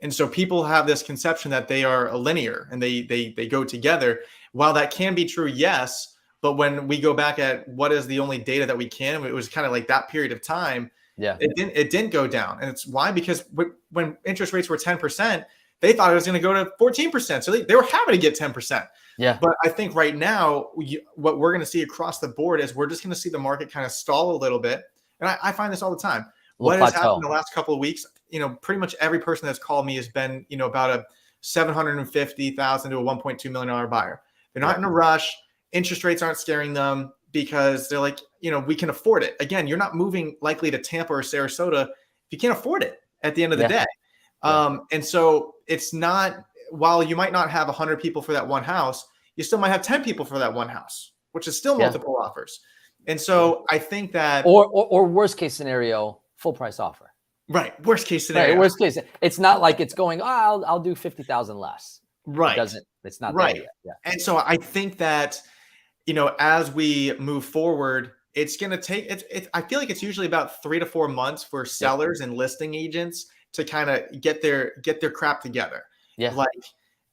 And so people have this conception that they are linear and they go together. While that can be true, yes. But when we go back at what is the only data that we can, it was kind of like that period of time. Yeah. It didn't go down. And it's why? Because when interest rates were 10%, they thought it was going to go to 14%. So they were happy to get 10%. Yeah. But I think right now, what we're going to see across the board is we're just going to see the market kind of stall a little bit. And I find this all the time. What has happened in the last couple of weeks, pretty much every person that's called me has been, about a $750,000 to a $1.2 million buyer. They're not in a rush. Interest rates aren't scaring them because they're like, we can afford it. Again, you're not moving likely to Tampa or Sarasota if you can't afford it at the end of the day. And so it's not, while you might not have 100 people for that one house, you still might have 10 people for that one house, which is still multiple offers. And so I think that, or worst case scenario, full price offer. Right. Worst case scenario. Right, worst case. It's not like it's going, I'll do 50,000 less. Right. It's not right. there yet. Yeah. And so I think that, as we move forward, it's going to take I feel like it's usually about 3 to 4 months for sellers and listing agents to kind of get their crap together. Yeah. Like,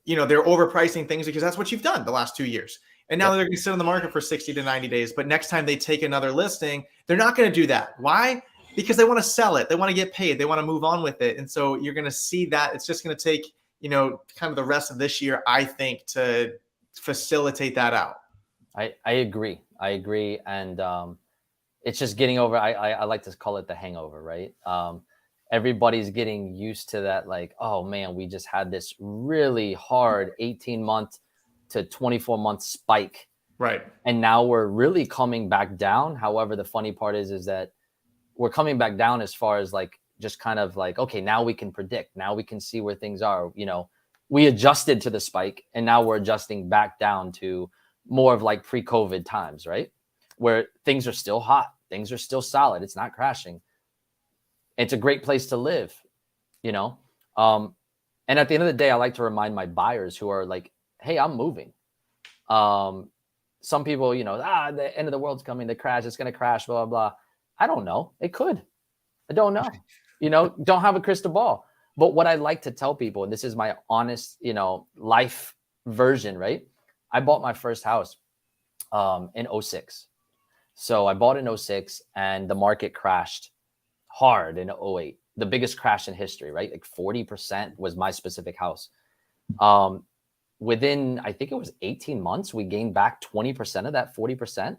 they're overpricing things because that's what you've done the last 2 years. And now they're going to sit on the market for 60 to 90 days. But next time they take another listing, they're not going to do that. Why? Because they want to sell it. They want to get paid. They want to move on with it. And so you're going to see that it's just going to take, kind of the rest of this year, I think, to facilitate that out. I agree. And it's just getting over, I like to call it the hangover, right? Everybody's getting used to that. Like, oh man, we just had this really hard 18-month to 24-month spike. Right. And now we're really coming back down. However, the funny part is that we're coming back down as far as like, just kind of like, okay, now we can predict. Now we can see where things are. We adjusted to the spike and now we're adjusting back down to more of like pre-COVID times, right? Where things are still hot. Things are still solid. It's not crashing. It's a great place to live, And at the end of the day, I like to remind my buyers who are like, hey, I'm moving. Some people, the end of the world's coming, the crash, it's going to crash, blah, blah, blah. I don't know. It could. I don't know. Don't have a crystal ball. But what I like to tell people, and this is my honest, life version, right? I bought my first house in 06. So I bought in 06 and the market crashed hard in 08. The biggest crash in history, right? Like 40% was my specific house. Within, I think it was 18 months, we gained back 20% of that 40%.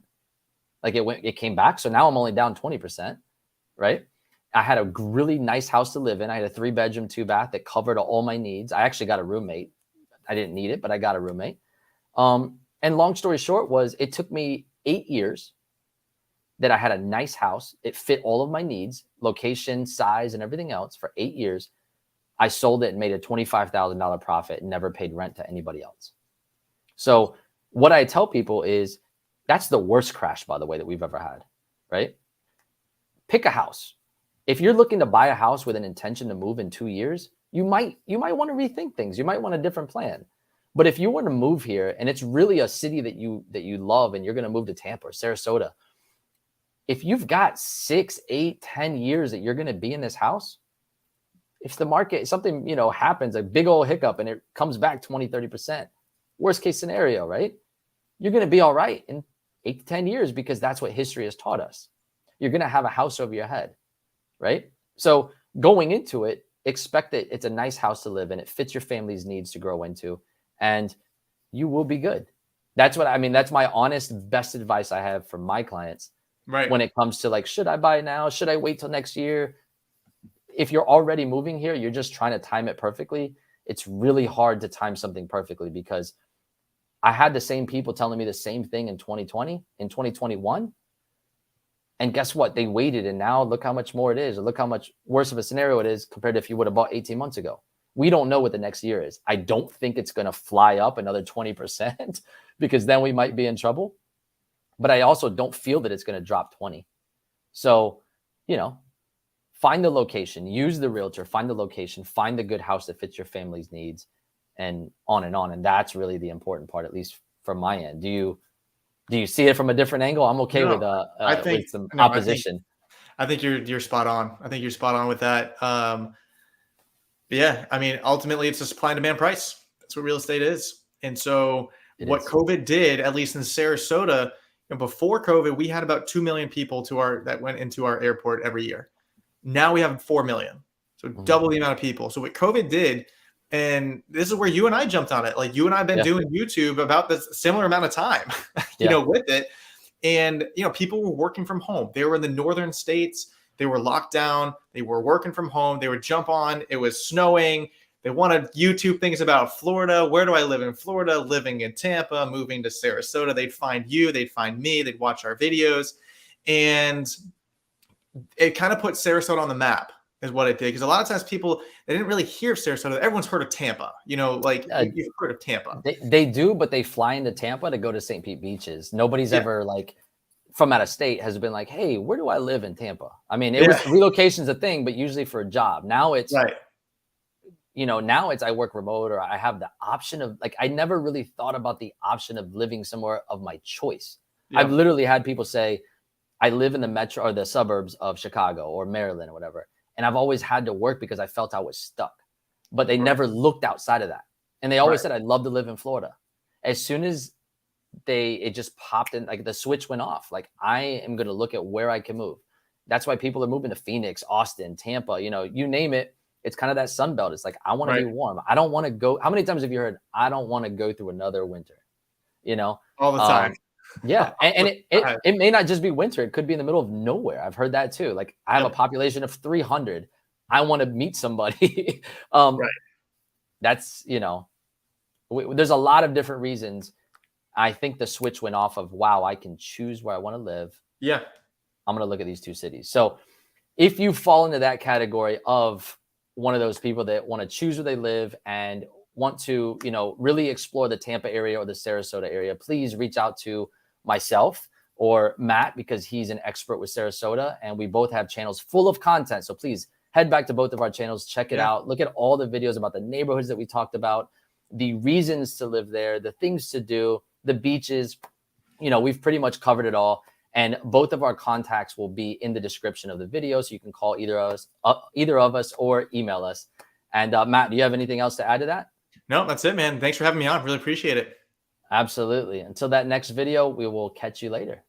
Like it came back. So now I'm only down 20%, right? I had a really nice house to live in. I had a 3-bedroom, 2-bath that covered all my needs. I actually got a roommate. I didn't need it, but I got a roommate. And long story short was it took me 8 years that I had a nice house. It fit all of my needs, location, size, and everything else for 8 years. I sold it and made a $25,000 profit and never paid rent to anybody else. So what I tell people is that's the worst crash, by the way, that we've ever had, right? Pick a house. If you're looking to buy a house with an intention to move in 2 years, you might want to rethink things. You might want a different plan. But if you want to move here and it's really a city that you love and you're going to move to Tampa or Sarasota, if you've got 6, 8, 10 years that you're going to be in this house, if the market, something, happens, a big old hiccup and it comes back 20, 30%, worst case scenario, right? you're going to be all right in 8 to 10 years because that's what history has taught us. You're going to have a house over your head, right? So going into it, expect that it's a nice house to live in. It fits your family's needs to grow into, and you will be good. That's what I mean. That's my honest, best advice I have for my clients. Right. When it comes to like, should I buy now? Should I wait till next year? If you're already moving here, you're just trying to time it perfectly. It's really hard to time something perfectly because I had the same people telling me the same thing in 2020, in 2021. And guess what? They waited, and now look how much more it is, or look how much worse of a scenario it is compared to if you would have bought 18 months ago. We don't know what the next year is. I don't think it's going to fly up another 20% because then we might be in trouble. But I also don't feel that it's going to drop 20. So, find the location, use the realtor, find the location, find the good house that fits your family's needs, and on and on. And that's really the important part, at least from my end. Do you see it from a different angle? I'm okay with some opposition. I think you're spot on. I think you're spot on with that. Yeah, I mean, ultimately it's a supply and demand price. That's what real estate is. And so what COVID did, at least in Sarasota, before COVID, we had about 2 million people that went into our airport every year. Now we have 4 million. So double the amount of people. So what COVID did, and this is where you and I jumped on it. Like you and I have been doing YouTube about this similar amount of time, with it. And, people were working from home. They were in the northern states. They were locked down. They were working from home. They would jump on. It was snowing. They wanted YouTube things about Florida. Where do I live in Florida? Living in Tampa, moving to Sarasota. They'd find you. They'd find me. They'd watch our videos. And it kind of put Sarasota on the map is what it did. Because a lot of times people, they didn't really hear of Sarasota. Everyone's heard of Tampa. You've heard of Tampa. They do, but they fly into Tampa to go to St. Pete beaches. Nobody's ever from out of state has been like, hey, where do I live in Tampa? I mean, relocation's a thing, but usually for a job. Now it's right. Now it's I work remote, or I have the option of I never really thought about the option of living somewhere of my choice. Yeah. I've literally had people say, I live in the metro or the suburbs of Chicago or Maryland or whatever. And I've always had to work because I felt I was stuck, but they never looked outside of that. And they always said, I'd love to live in Florida. As soon as it just popped in, the switch went off. I am going to look at where I can move. That's why people are moving to Phoenix, Austin, Tampa, you name it. It's kind of that sun belt. It's I want to be warm. I don't want to go. How many times have you heard, I don't want to go through another winter, all the time. Yeah. And it may not just be winter. It could be in the middle of nowhere. I've heard that too. I have a population of 300. I want to meet somebody. That's, there's a lot of different reasons. I think the switch went off of, wow, I can choose where I want to live. Yeah. I'm going to look at these two cities. So if you fall into that category of one of those people that want to choose where they live and want to, really explore the Tampa area or the Sarasota area, please reach out to myself or Matt, because he's an expert with Sarasota, and we both have channels full of content. So please head back to both of our channels, check it out. Look at all the videos about the neighborhoods that we talked about, the reasons to live there, the things to do, the beaches. We've pretty much covered it all. And both of our contacts will be in the description of the video, so you can call either of us or email us. And Matt, do you have anything else to add to that? No, that's it, man. Thanks for having me on. Really appreciate it. Absolutely. Until that next video, we will catch you later.